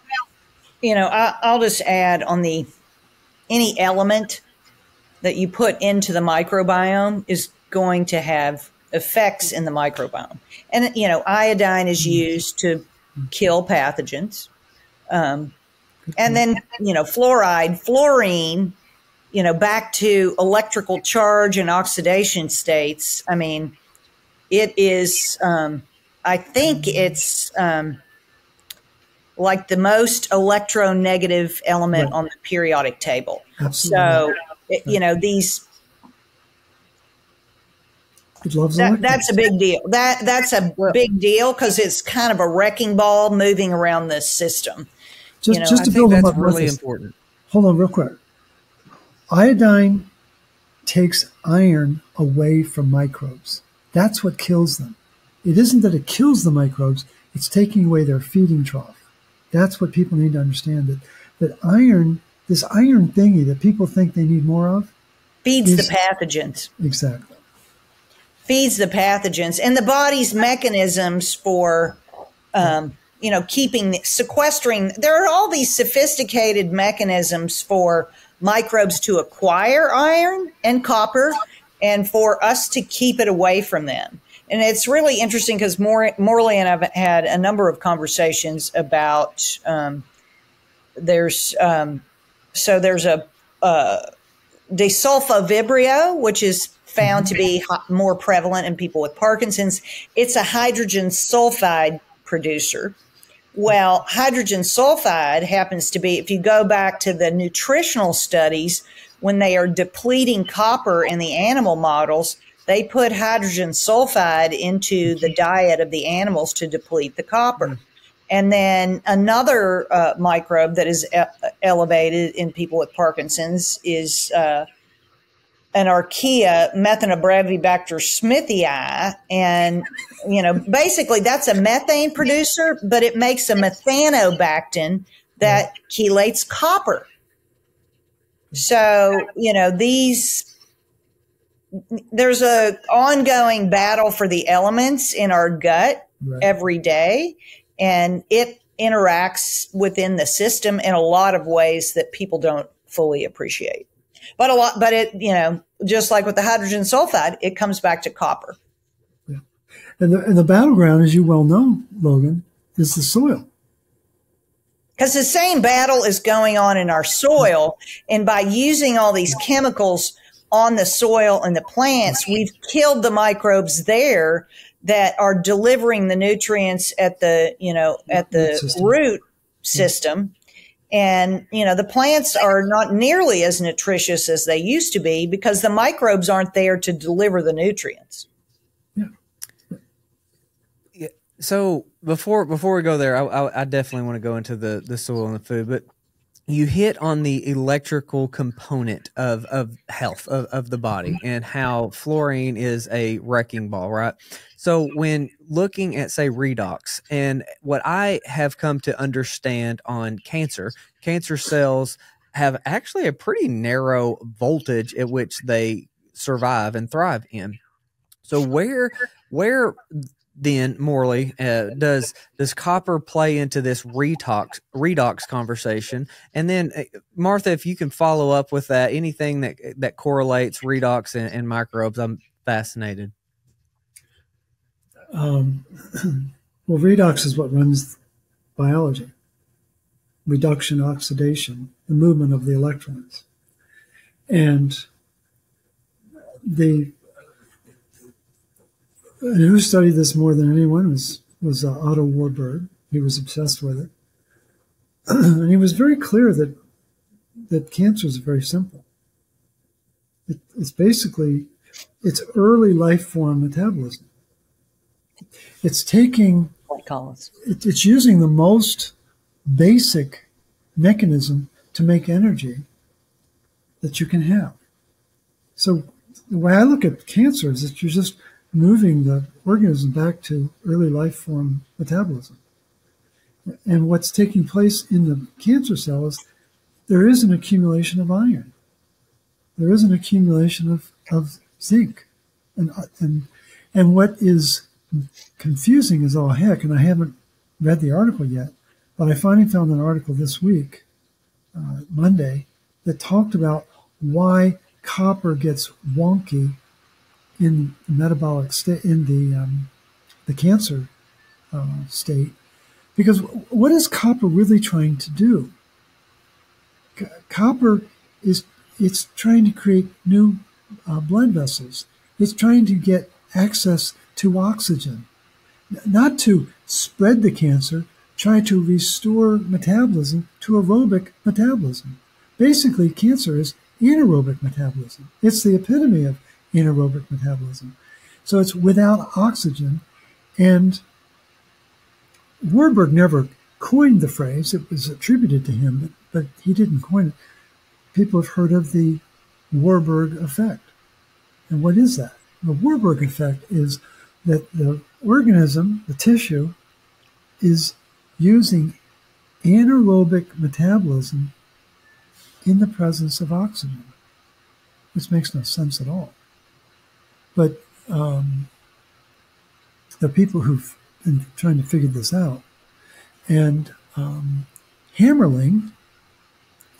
I'll just add on any element that you put into the microbiome is going to have effects in the microbiome. And, iodine is used to kill pathogens. And then, fluorine, back to electrical charge and oxidation states. I mean, it is I think it's like the most electronegative element Right. on the periodic table. Absolutely. So, you know, these. It loves That's a big deal. That's a Well, big deal because it's kind of a wrecking ball moving around this system. Just, You know, just I to think build them that's up, really Martha, important. hold on real quick. Iodine takes iron away from microbes. That's what kills them. It isn't that it kills the microbes, it's taking away their feeding trough. That's what people need to understand, that iron, this iron thingy that people think they need more of, feeds the pathogens. Exactly. Feeds the pathogens. And the body's mechanisms for, you know, sequestering. There are all these sophisticated mechanisms for microbes to acquire iron and copper and for us to keep it away from them. And it's really interesting because Morley and I've had a number of conversations about there's a desulfovibrio, which is found to be more prevalent in people with Parkinson's. It's a hydrogen sulfide producer. Well, hydrogen sulfide happens to be, if you go back to the nutritional studies, when they are depleting copper in the animal models, they put hydrogen sulfide into the diet of the animals to deplete the copper. And then another microbe that is elevated in people with Parkinson's is an archaea, Methanobrevibacter smithii. And, you know, basically that's a methane producer, but it makes a methanobactin that chelates copper. So, you know, there's a ongoing battle for the elements in our gut every day, and it interacts within the system in a lot of ways that people don't fully appreciate. But it, you know, just like with the hydrogen sulfide, it comes back to copper. Yeah. And the battleground, as you well know, Logan, is the soil. Because the same battle is going on in our soil, and by using all these chemicals on the soil and the plants, we've killed the microbes there that are delivering the nutrients at the, you know, at the root system. And, you know, the plants are not nearly as nutritious as they used to be because the microbes aren't there to deliver the nutrients. Yeah. So before we go there, I definitely want to go into the soil and the food, but you hit on the electrical component of health of the body and how fluorine is a wrecking ball, right? So when looking at, say, redox, and what I have come to understand on cancer cells have actually a pretty narrow voltage at which they survive and thrive in. So where then, Morley, does copper play into this redox conversation? And then, Martha, if you can follow up with that, anything that correlates redox and microbes, I'm fascinated. Well, redox is what runs biology. Reduction, oxidation, the movement of the electrons. And who studied this more than anyone was Otto Warburg. He was obsessed with it. And he was very clear that cancer is very simple. It's basically, it's early life form metabolism. It's taking, it's using the most basic mechanism to make energy that you can have. So the way I look at cancer is that you're just moving the organism back to early life form metabolism. And what's taking place in the cancer cell is there is an accumulation of iron. There is an accumulation of zinc. And what is confusing as all heck, and I haven't read the article yet, but I finally found an article this week, Monday, that talked about why copper gets wonky in the metabolic state, in the cancer state. Because what is copper really trying to do? Copper it's trying to create new blood vessels. It's trying to get access to oxygen. not to spread the cancer, try to restore metabolism to aerobic metabolism. Basically, cancer is anaerobic metabolism. It's the epitome of anaerobic metabolism. So it's without oxygen. And Warburg never coined the phrase. It was attributed to him, but he didn't coin it. People have heard of the Warburg effect. And what is that? The Warburg effect is that the organism, the tissue, is using anaerobic metabolism in the presence of oxygen, which makes no sense at all. But there are people who've been trying to figure this out. And Hammerling,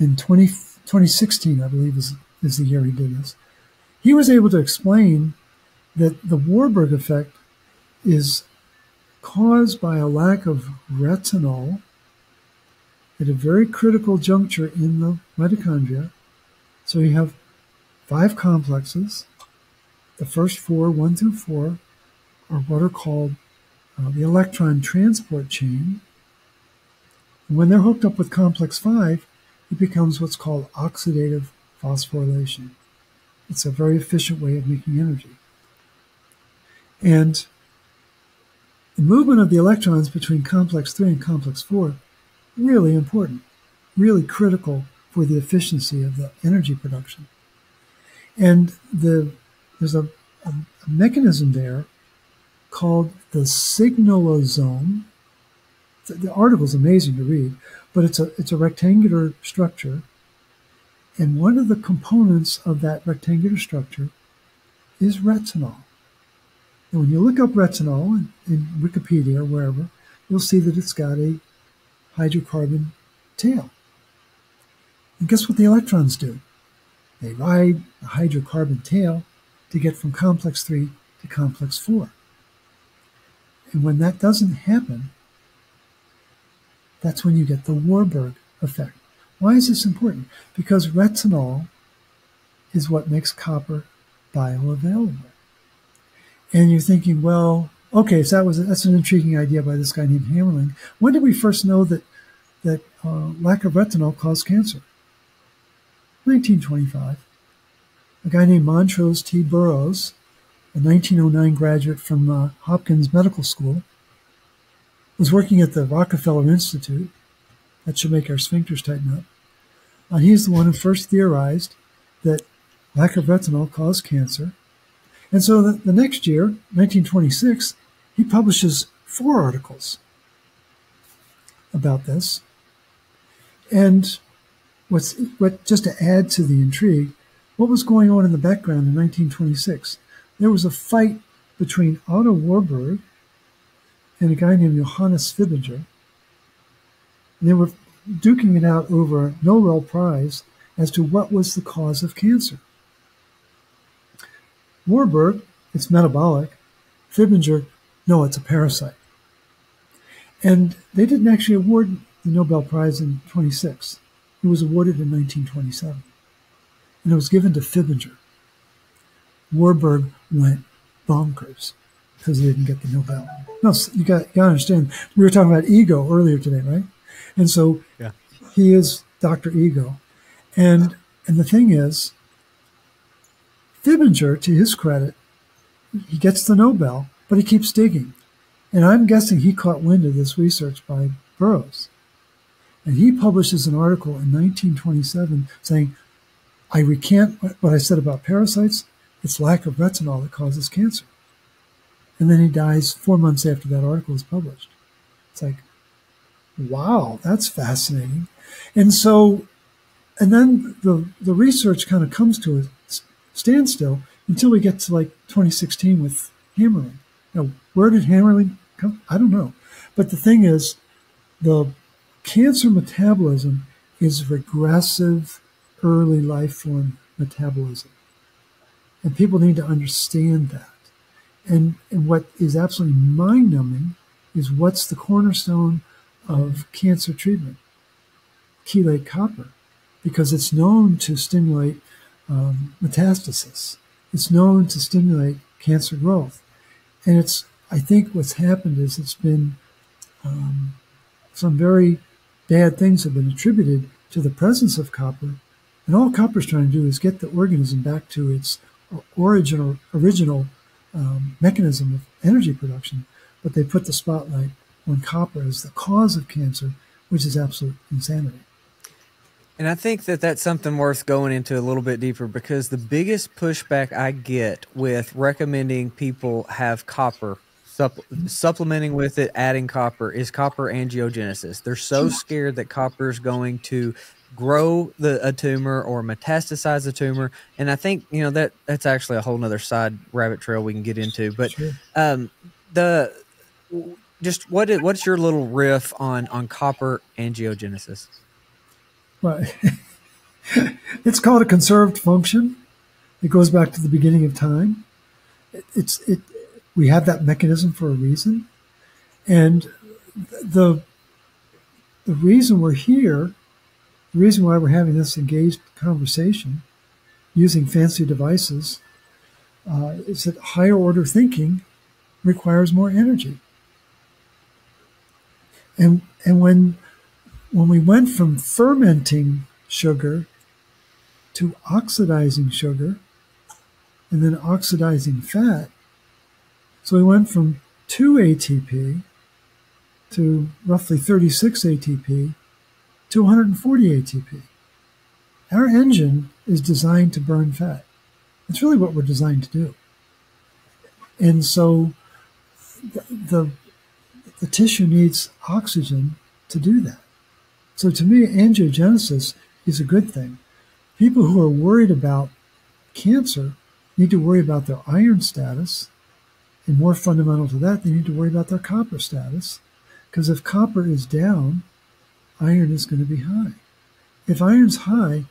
in 2016, I believe is the year he did this, he was able to explain that the Warburg effect is caused by a lack of retinol at a very critical juncture in the mitochondria. So you have 5 complexes. The first 4, 1 through 4, are what are called the electron transport chain. And when they're hooked up with complex 5, it becomes what's called oxidative phosphorylation. It's a very efficient way of making energy. And the movement of the electrons between complex 3 and complex 4, really important, really critical for the efficiency of the energy production. And there's a mechanism there called the signalosome. The article's amazing to read, but it's a rectangular structure. And one of the components of that rectangular structure is retinol. And when you look up retinol in Wikipedia or wherever, you'll see that it's got a hydrocarbon tail. And guess what the electrons do? They ride the hydrocarbon tail to get from complex 3 to complex 4. And when that doesn't happen, that's when you get the Warburg effect. Why is this important? Because retinol is what makes copper bioavailable. And you're thinking, well, okay, so that's an intriguing idea by this guy named Hammerling. When did we first know that lack of retinol caused cancer? 1925. A guy named Montrose T. Burroughs, a 1909 graduate from Hopkins Medical School, was working at the Rockefeller Institute. That should make our sphincters tighten up. He's the one who first theorized that lack of retinol caused cancer. And so the next year, 1926, he publishes 4 articles about this. And just to add to the intrigue, what was going on in the background in 1926? There was a fight between Otto Warburg and a guy named Johannes Fibiger. And they were duking it out over a Nobel Prize as to what was the cause of cancer. Warburg, it's metabolic. Fibiger, no, it's a parasite. And they didn't actually award the Nobel Prize in 26. It was awarded in 1927. And it was given to Fibiger. Warburg went bonkers because he didn't get the Nobel. No, you got to understand. We were talking about ego earlier today, right? And so he is Dr. Ego. And the thing is, Fibiger, to his credit, he gets the Nobel, but he keeps digging. And I'm guessing he caught wind of this research by Burroughs. And he publishes an article in 1927 saying, I recant what I said about parasites. It's lack of retinol that causes cancer. And then he dies 4 months after that article is published. It's like, wow, that's fascinating. And so, and then the research kind of comes to a standstill until we get to like 2016 with Hammerling. Now, where did Hammerling come? I don't know. But the thing is, the cancer metabolism is regressive early life form metabolism. And people need to understand that. And what is absolutely mind-numbing is what's the cornerstone of cancer treatment? Chelate copper, because it's known to stimulate metastasis. It's known to stimulate cancer growth. And it's I think what's happened is it's been some very bad things have been attributed to the presence of copper. And all copper's trying to do is get the organism back to its original mechanism of energy production. But they put the spotlight on copper as the cause of cancer, which is absolute insanity. And I think that that's something worth going into a little bit deeper, because the biggest pushback I get with recommending people have copper, supplementing with it, adding copper, is copper angiogenesis. They're so scared that copper is going to grow a tumor or metastasize a tumor. And I think, that's actually a whole nother side rabbit trail we can get into. But what's your little riff on copper angiogenesis? Well, it's called a conserved function. It goes back to the beginning of time. We have that mechanism for a reason. And the reason we're here, the reason why we're having this engaged conversation using fancy devices, is that higher order thinking requires more energy. And when we went from fermenting sugar to oxidizing sugar and then oxidizing fat, so we went from 2 ATP to roughly 36 ATP to 140 ATP. Our engine is designed to burn fat. That's really what we're designed to do. And so the tissue needs oxygen to do that. So to me, angiogenesis is a good thing. People who are worried about cancer need to worry about their iron status. And more fundamental to that, they need to worry about their copper status. Because if copper is down, iron is going to be high. If iron's high,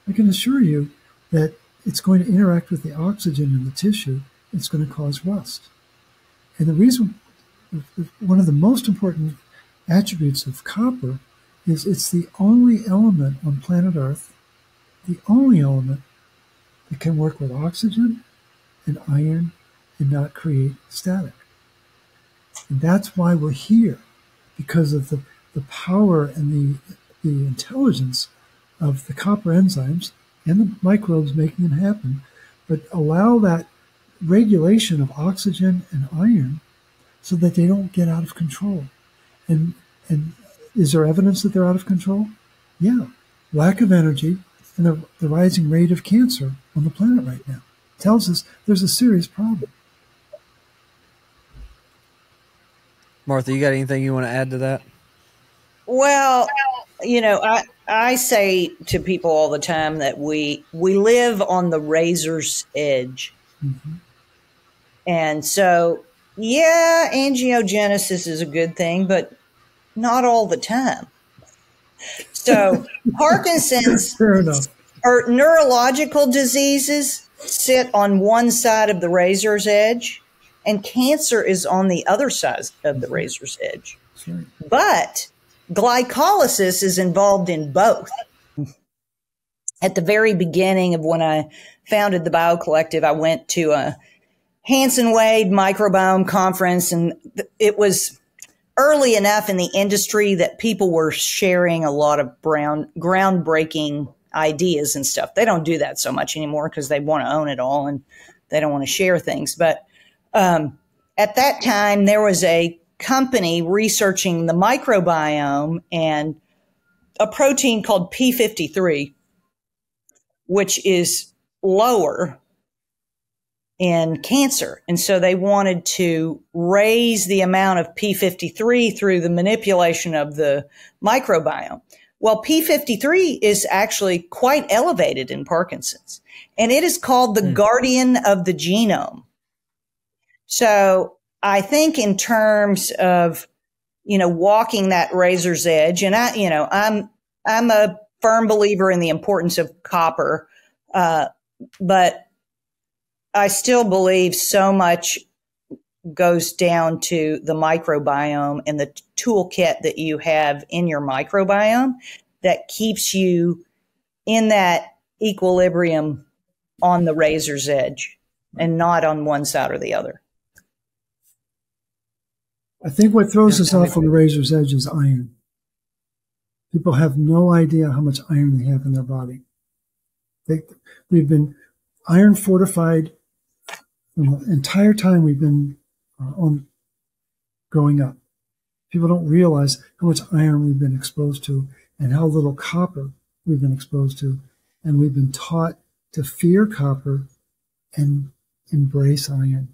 I can assure you that it's going to interact with the oxygen in the tissue. It's going to cause rust. And the reason, one of the most important attributes of copper is it's the only element on planet Earth, the only element that can work with oxygen and iron and not create static. And that's why we're here, because of the power and the intelligence of the copper enzymes and the microbes making them happen, but allow that regulation of oxygen and iron so that they don't get out of control. And is there evidence that they're out of control? Yeah. Lack of energy and the rising rate of cancer on the planet right now tells us there's a serious problem. Martha, you got anything you want to add to that? Well, I say to people all the time that we live on the razor's edge. Mm-hmm. And so, yeah, angiogenesis is a good thing, but not all the time. So Parkinson's or neurological diseases sit on one side of the razor's edge, and cancer is on the other side of the razor's edge. Sure. But glycolysis is involved in both. At the very beginning of when I founded the Bio Collective, I went to a Hanson Wade Microbiome conference, and it was early enough in the industry that people were sharing a lot of groundbreaking ideas and stuff. They don't do that so much anymore because they want to own it all and they don't want to share things. But at that time, there was a company researching the microbiome and a protein called P53, which is lower in cancer. And so they wanted to raise the amount of P53 through the manipulation of the microbiome. Well, P53 is actually quite elevated in Parkinson's, and it is called the guardian of the genome. So I think in terms of, walking that razor's edge, and I'm a firm believer in the importance of copper, but I still believe so much goes down to the microbiome and the toolkit that you have in your microbiome that keeps you in that equilibrium on the razor's edge and not on one side or the other. I think what throws us off on the razor's edge is iron. People have no idea how much iron they have in their body. We've been iron fortified the entire time we've been growing up. People don't realize how much iron we've been exposed to and how little copper we've been exposed to. And we've been taught to fear copper and embrace iron.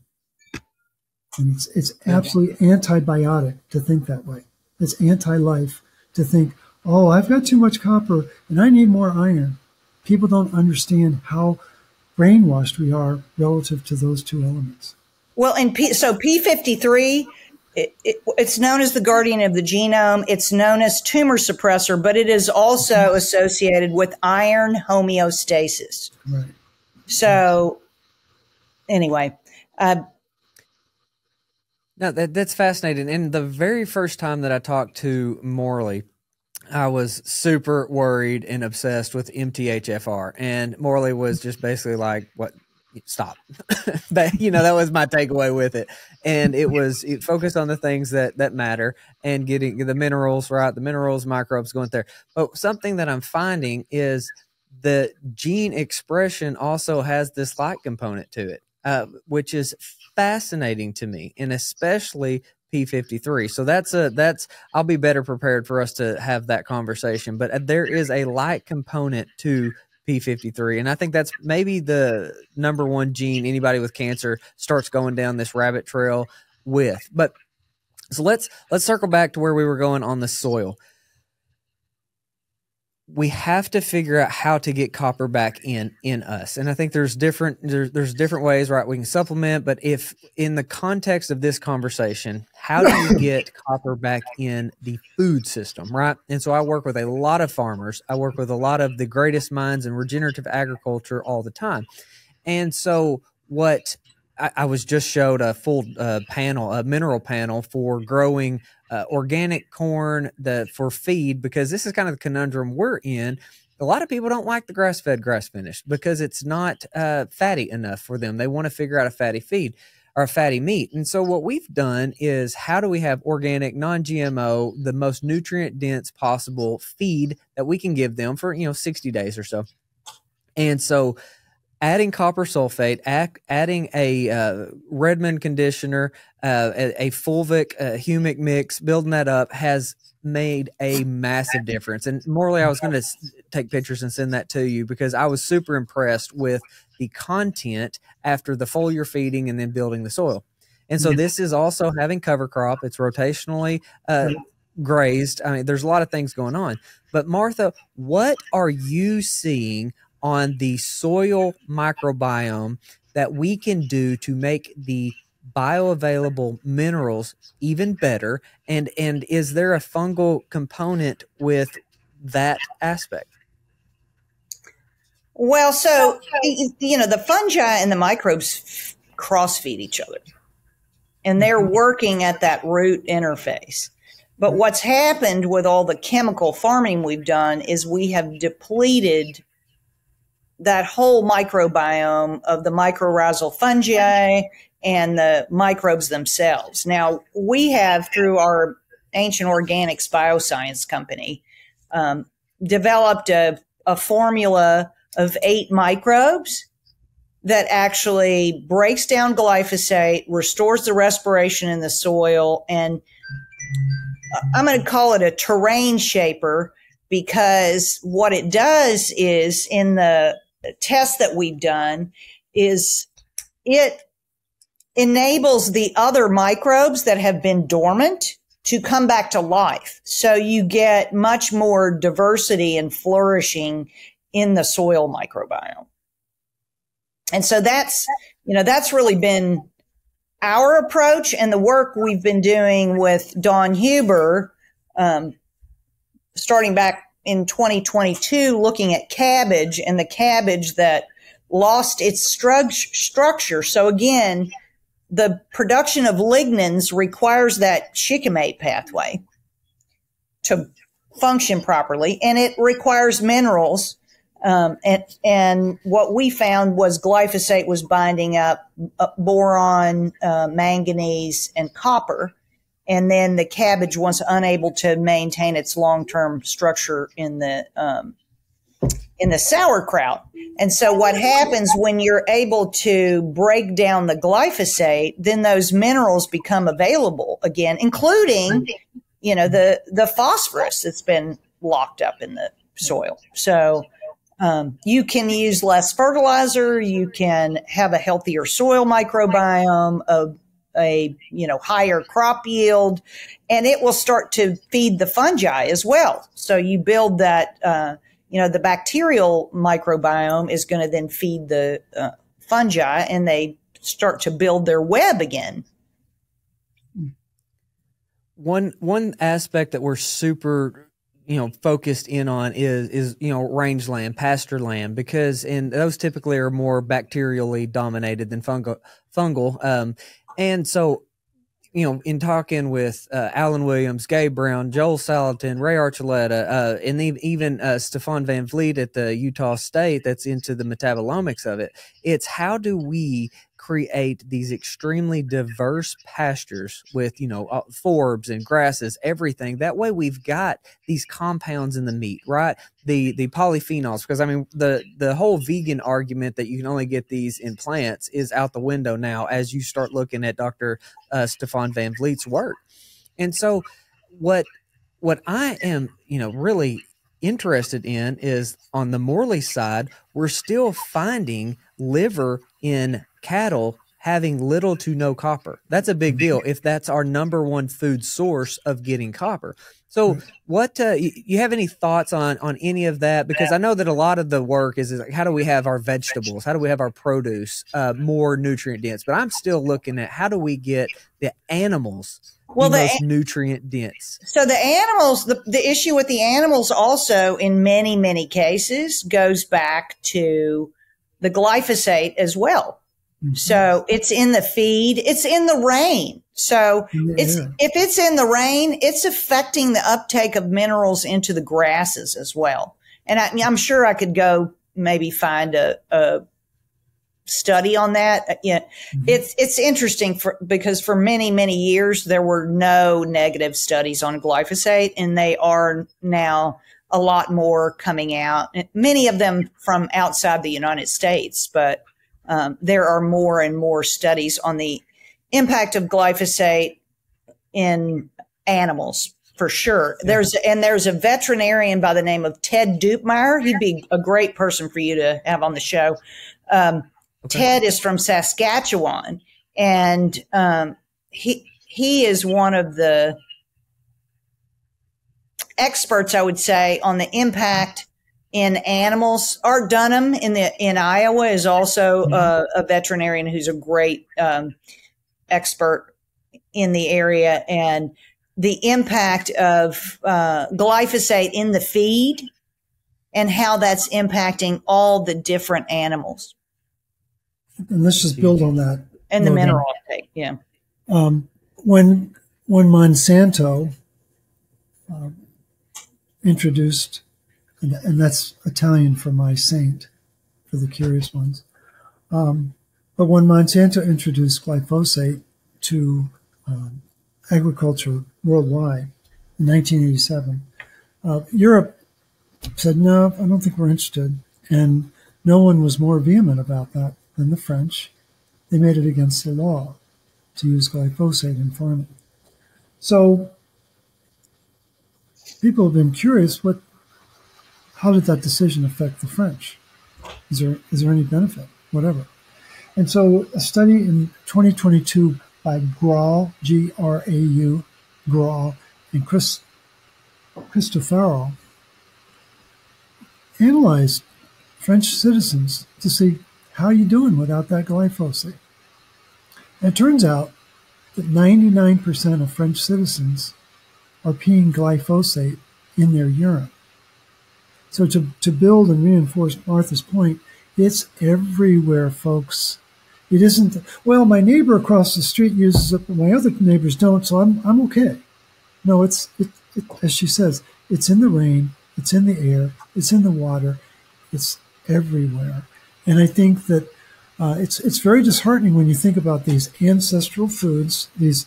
And it's absolutely antibiotic to think that way. It's anti-life to think, oh, I've got too much copper and I need more iron. People don't understand how brainwashed we are relative to those two elements. Well, and so P53, it's known as the guardian of the genome. It's known as tumor suppressor, but it is also associated with iron homeostasis. Right. So anyway. No, that's fascinating. And the very first time that I talked to Morley, I was super worried and obsessed with MTHFR. And Morley was just basically like, what? Stop. That was my takeaway with it. And it focused on the things that matter and getting the minerals, right? The minerals, microbes going there. But something that I'm finding is the gene expression also has this light component to it, which is fascinating to me, and especially P53. So I'll be better prepared for us to have that conversation. But there is a light component to P53, and I think that's maybe the number one gene anybody with cancer starts going down this rabbit trail with. But so let's circle back to where we were going on the soil. We have to figure out how to get copper back in us. And I think there's different ways, right? We can supplement, but if in the context of this conversation, how do you get copper back in the food system, right? And so I work with a lot of farmers. I work with a lot of the greatest minds in regenerative agriculture all the time. And so what I was just showed a full panel, a mineral panel for growing organic corn for feed, because this is kind of the conundrum we're in. A lot of people don't like the grass-fed, grass-finished because it's not fatty enough for them. They want to figure out a fatty feed or a fatty meat. And so what we've done is, how do we have organic, non-GMO, the most nutrient-dense possible feed that we can give them for 60 days or so. And so adding copper sulfate, adding a Redmond conditioner, a fulvic humic mix, building that up has made a massive difference. And Morley, I was going to take pictures and send that to you because I was super impressed with the content after the foliar feeding and then building the soil. And so this is also having cover crop. It's rotationally grazed. I mean, there's a lot of things going on. But Martha, what are you seeing on the soil microbiome that we can do to make the bioavailable minerals even better? And is there a fungal component with that aspect? Well, so, the fungi and the microbes cross-feed each other, and they're working at that root interface. But what's happened with all the chemical farming we've done is we have depleted that whole microbiome of the mycorrhizal fungi and the microbes themselves. Now, we have, through our Ancient Organics Bioscience company, developed a formula of 8 microbes that actually breaks down glyphosate, restores the respiration in the soil, and I'm going to call it a terrain shaper, because what it does is, in the test that we've done, is it enables the other microbes that have been dormant to come back to life. So you get much more diversity and flourishing in the soil microbiome. And so that's really been our approach, and the work we've been doing with Don Huber, starting back in 2022, looking at cabbage and the cabbage that lost its structure. So again, the production of lignans requires that shikimate pathway to function properly, and it requires minerals. And what we found was glyphosate was binding up boron, manganese, and copper. and then the cabbage was unable to maintain its long-term structure in the sauerkraut. And so what happens when you're able to break down the glyphosate, then those minerals become available again, including, the phosphorus that's been locked up in the soil. So you can use less fertilizer. You can have a healthier soil microbiome, a higher crop yield, and it will start to feed the fungi as well. So you build that, the bacterial microbiome is going to then feed the fungi, and they start to build their web again. One aspect that we're super focused in on is range land, pasture land, because those typically are more bacterially dominated than fungal. And so, in talking with Alan Williams, Gabe Brown, Joel Salatin, Ray Archuleta, and even Stefan Van Vliet at the Utah State that's into the metabolomics of it, it's how do we create these extremely diverse pastures with, forbs and grasses, everything. That way we've got these compounds in the meat, right? The polyphenols, because the whole vegan argument that you can only get these in plants is out the window now as you start looking at Dr. Stefan Van Vliet's work. And so what I am, really interested in is on the Morley side, we're still finding liver in cattle having little to no copper. That's a big deal if that's our number one food source of getting copper. So what, you have any thoughts on any of that? Because I know that a lot of the work is like, how do we have our vegetables? How do we have our produce more nutrient dense? But I'm still looking at how do we get the animals most nutrient dense? So the animals, the issue with the animals also in many, many cases goes back to the glyphosate as well. Mm-hmm. So it's in the feed, it's in the rain. So if it's in the rain, it's affecting the uptake of minerals into the grasses as well. And I'm sure I could go maybe find a study on that. Mm-hmm. It's interesting because for many, many years, there were no negative studies on glyphosate, and they are now a lot more coming out, many of them from outside the United States, but there are more and more studies on the impact of glyphosate in animals, for sure. There's a veterinarian by the name of Ted Dupemeyer. He'd be a great person for you to have on the show. Okay. Ted is from Saskatchewan, and he is one of the experts, I would say, on the impact in animals. Art Dunham in Iowa is also a veterinarian who's a great expert in the area, and the impact of glyphosate in the feed and how that's impacting all the different animals. And let's just build on that. And the mineral uptake, yeah. When Monsanto introduced, and that's Italian for my saint, for the curious ones. But when Monsanto introduced glyphosate to agriculture worldwide in 1987, Europe said, no, I don't think we're interested. And no one was more vehement about that than the French. They made it against the law to use glyphosate in farming. So people have been curious, how did that decision affect the French? Is there any benefit? Whatever. And so a study in 2022 by Grau, Grau, Grau, and Cristofaro analyzed French citizens to see how you doing without that glyphosate. And it turns out that 99% of French citizens are peeing glyphosate in their urine. So to build and reinforce Martha's point, it's everywhere, folks. It isn't, well, my neighbor across the street uses it, but my other neighbors don't, so I'm okay. No, it's as she says, it's in the rain, it's in the air, it's in the water, it's everywhere. And I think that it's very disheartening when you think about these ancestral foods, these,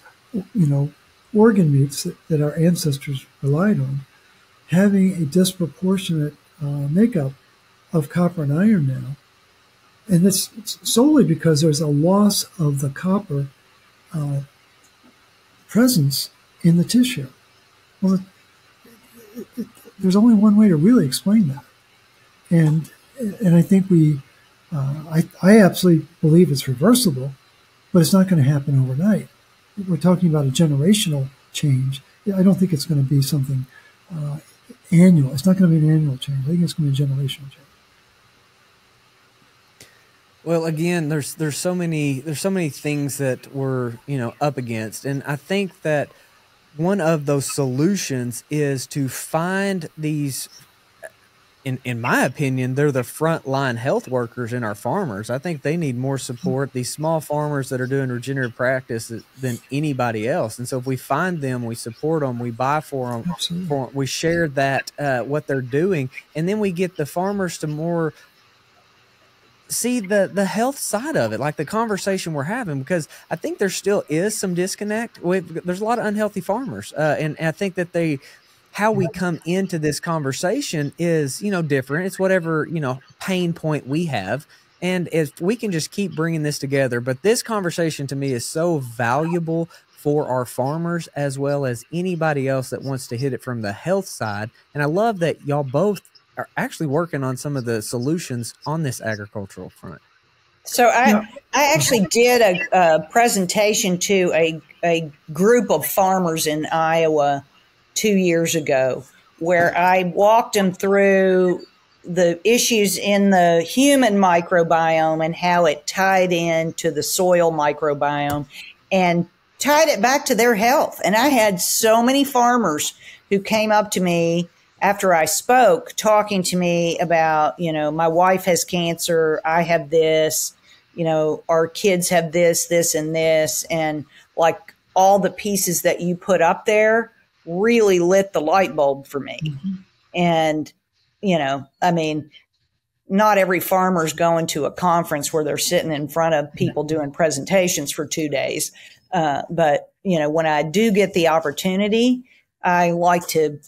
organ meats that our ancestors relied on, having a disproportionate makeup of copper and iron now. And it's solely because there's a loss of the copper presence in the tissue. Well, there's only one way to really explain that. And I think I absolutely believe it's reversible, but it's not going to happen overnight. We're talking about a generational change. I don't think it's going to be something annual. It's not going to be an annual change. I think it's going to be a generational change. Well, again, there's so many things that we're up against, and I think that one of those solutions is to find these. In my opinion, they're the frontline health workers in our farmers. I think they need more support. These small farmers that are doing regenerative practice than anybody else. And so if we find them, we support them, we buy for them, we share that what they're doing, and then we get the farmers to more see the health side of it, like the conversation we're having, because I think there still is some disconnect. There's a lot of unhealthy farmers, and I think that how we come into this conversation is, different. It's whatever, pain point we have. And if we can just keep bringing this together, but this conversation to me is so valuable for our farmers as well as anybody else that wants to hit it from the health side. And I love that y'all both are actually working on some of the solutions on this agricultural front. So I actually did a presentation to a group of farmers in Iowa 2 years ago, where I walked them through the issues in the human microbiome and how it tied into the soil microbiome and tied it back to their health. And I had so many farmers who came up to me after I spoke, talking to me about, my wife has cancer, I have this, our kids have this, and this, and like all the pieces that you put up there really lit the light bulb for me. Mm-hmm. And, not every farmer's going to a conference where they're sitting in front of people doing presentations for 2 days. But, when I do get the opportunity, I like to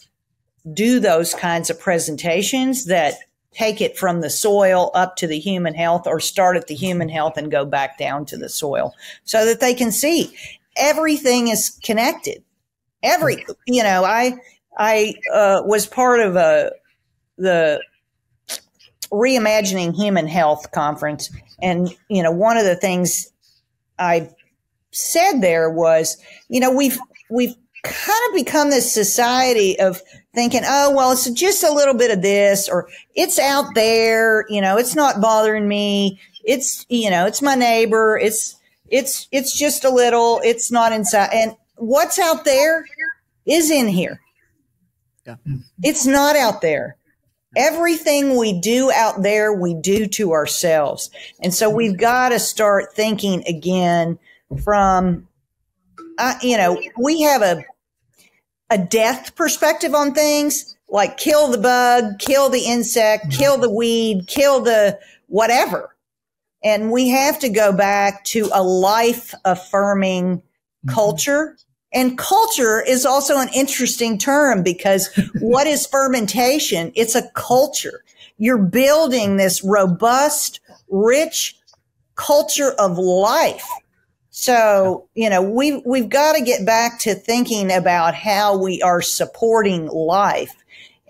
do those kinds of presentations that take it from the soil up to the human health, or start at the human health and go back down to the soil, so that they can see everything is connected. I was part of the Reimagining Human Health conference. And, one of the things I said there was, we've kind of become this society of thinking, oh, well, it's just a little bit of this, or it's out there, it's not bothering me. It's, it's my neighbor. It's just a little, it's not inside. And what's out there is in here. Yeah. It's not out there. Everything we do out there, we do to ourselves. And so we've got to start thinking again from, we have a death perspective on things, like kill the bug, kill the insect, kill the weed, kill the whatever. And we have to go back to a life affirming culture. And culture is also an interesting term, because what is fermentation? It's a culture. You're building this robust, rich culture of life. So, we've got to get back to thinking about how we are supporting life,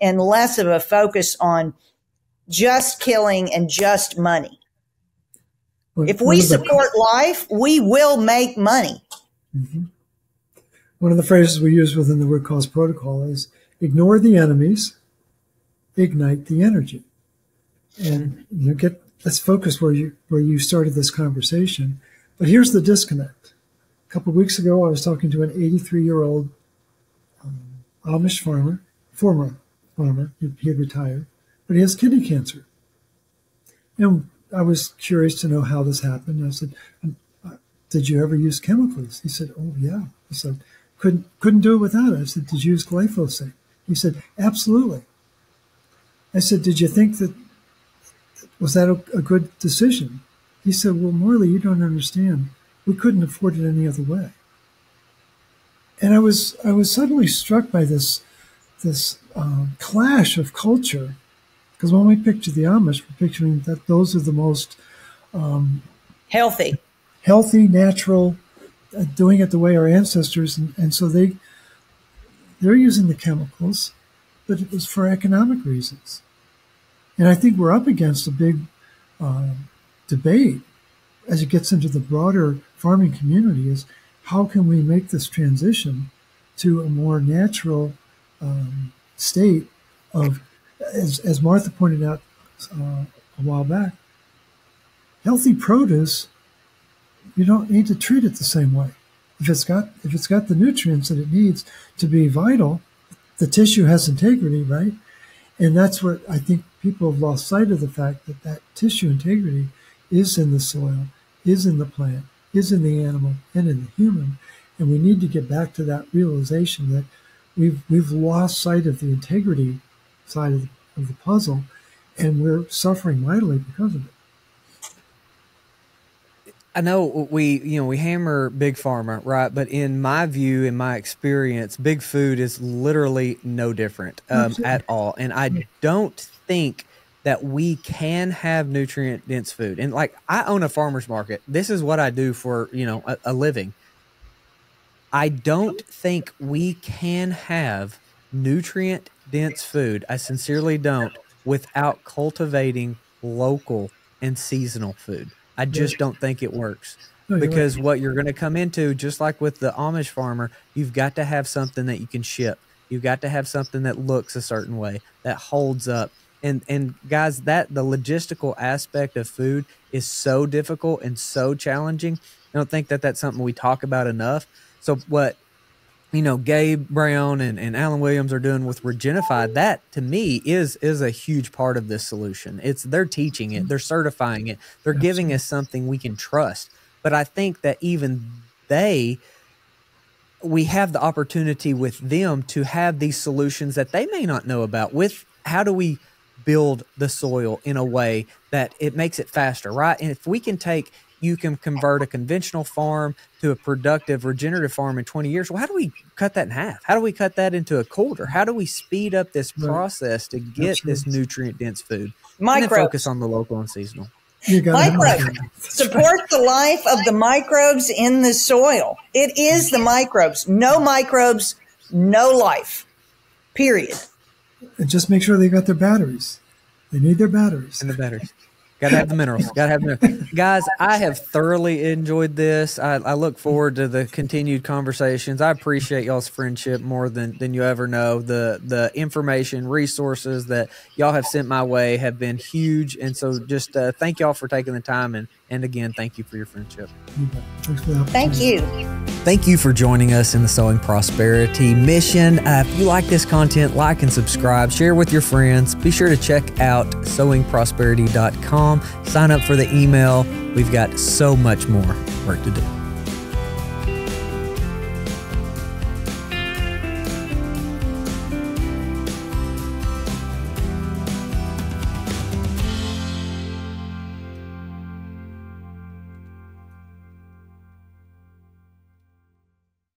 and less of a focus on just killing and just money. If we support life, we will make money. Mm-hmm. One of the phrases we use within the root cause protocol is ignore the enemies, ignite the energy. And let's focus where you started this conversation. But here's the disconnect. A couple of weeks ago, I was talking to an 83-year-old Amish farmer, former farmer. He had retired, but he has kidney cancer. And I was curious to know how this happened. I said, did you ever use chemicals? He said, oh, yeah. I said, couldn't do it without it. I said, did you use glyphosate? He said, absolutely. I said, did you think was that a good decision? He said, well, Morley, you don't understand. We couldn't afford it any other way. And I was suddenly struck by this clash of culture, because when we picture the Amish, we're picturing that those are the most healthy, natural, doing it the way our ancestors, and so they're using the chemicals, but it was for economic reasons. And I think we're up against a big debate as it gets into the broader farming community, is how can we make this transition to a more natural state of, as Martha pointed out a while back, healthy produce, you don't need to treat it the same way. If it's got the nutrients that it needs to be vital, the tissue has integrity, right? And that's what I think people have lost sight of, the fact that tissue integrity is in the soil, is in the plant, is in the animal, and in the human. And we need to get back to that realization that we've lost sight of the integrity side of the puzzle, and we're suffering mightily because of it. I know we hammer big pharma, right? But in my view, in my experience, big food is literally no different at all. And I don't think that we can have nutrient dense food. And like, I own a farmer's market. This is what I do for, a living. I don't think we can have nutrient dense food. I sincerely don't, without cultivating local and seasonal food. I just don't think it works, because what you're going to come into, just like with the Amish farmer, you've got to have something that you can ship. You've got to have something that looks a certain way, that holds up. And guys, that the logistical aspect of food is so difficult and so challenging. I don't think that that's something we talk about enough. So what, Gabe Brown and Alan Williams are doing with Regenify, that to me is a huge part of this solution. They're teaching it, they're certifying it, they're giving us something we can trust. But I think that even we have the opportunity with them to have these solutions that they may not know about. With how do we build the soil in a way that it makes it faster, right? And if we can you can convert a conventional farm to a productive regenerative farm in 20 years. Well, how do we cut that in half? How do we cut that into a quarter? How do we speed up this process to get this nutrient dense food? Microbes. And then focus on the local and seasonal. Microbes support the life of the microbes in the soil. It is the microbes. No microbes, no life. Period. And just make sure they got their batteries. They need their batteries. And the batteries. Got to have the minerals. Got to have the minerals. Guys, I have thoroughly enjoyed this. I look forward to the continued conversations. I appreciate y'all's friendship more than you ever know. The information, resources that y'all have sent my way have been huge. And so just thank y'all for taking the time. And again, thank you for your friendship. Thanks for the opportunity. Thank you. Thank you for joining us in the Sowing Prosperity mission. If you like this content, like and subscribe, share with your friends. Be sure to check out sowingprosperity.com. Sign up for the email. We've got so much more work to do.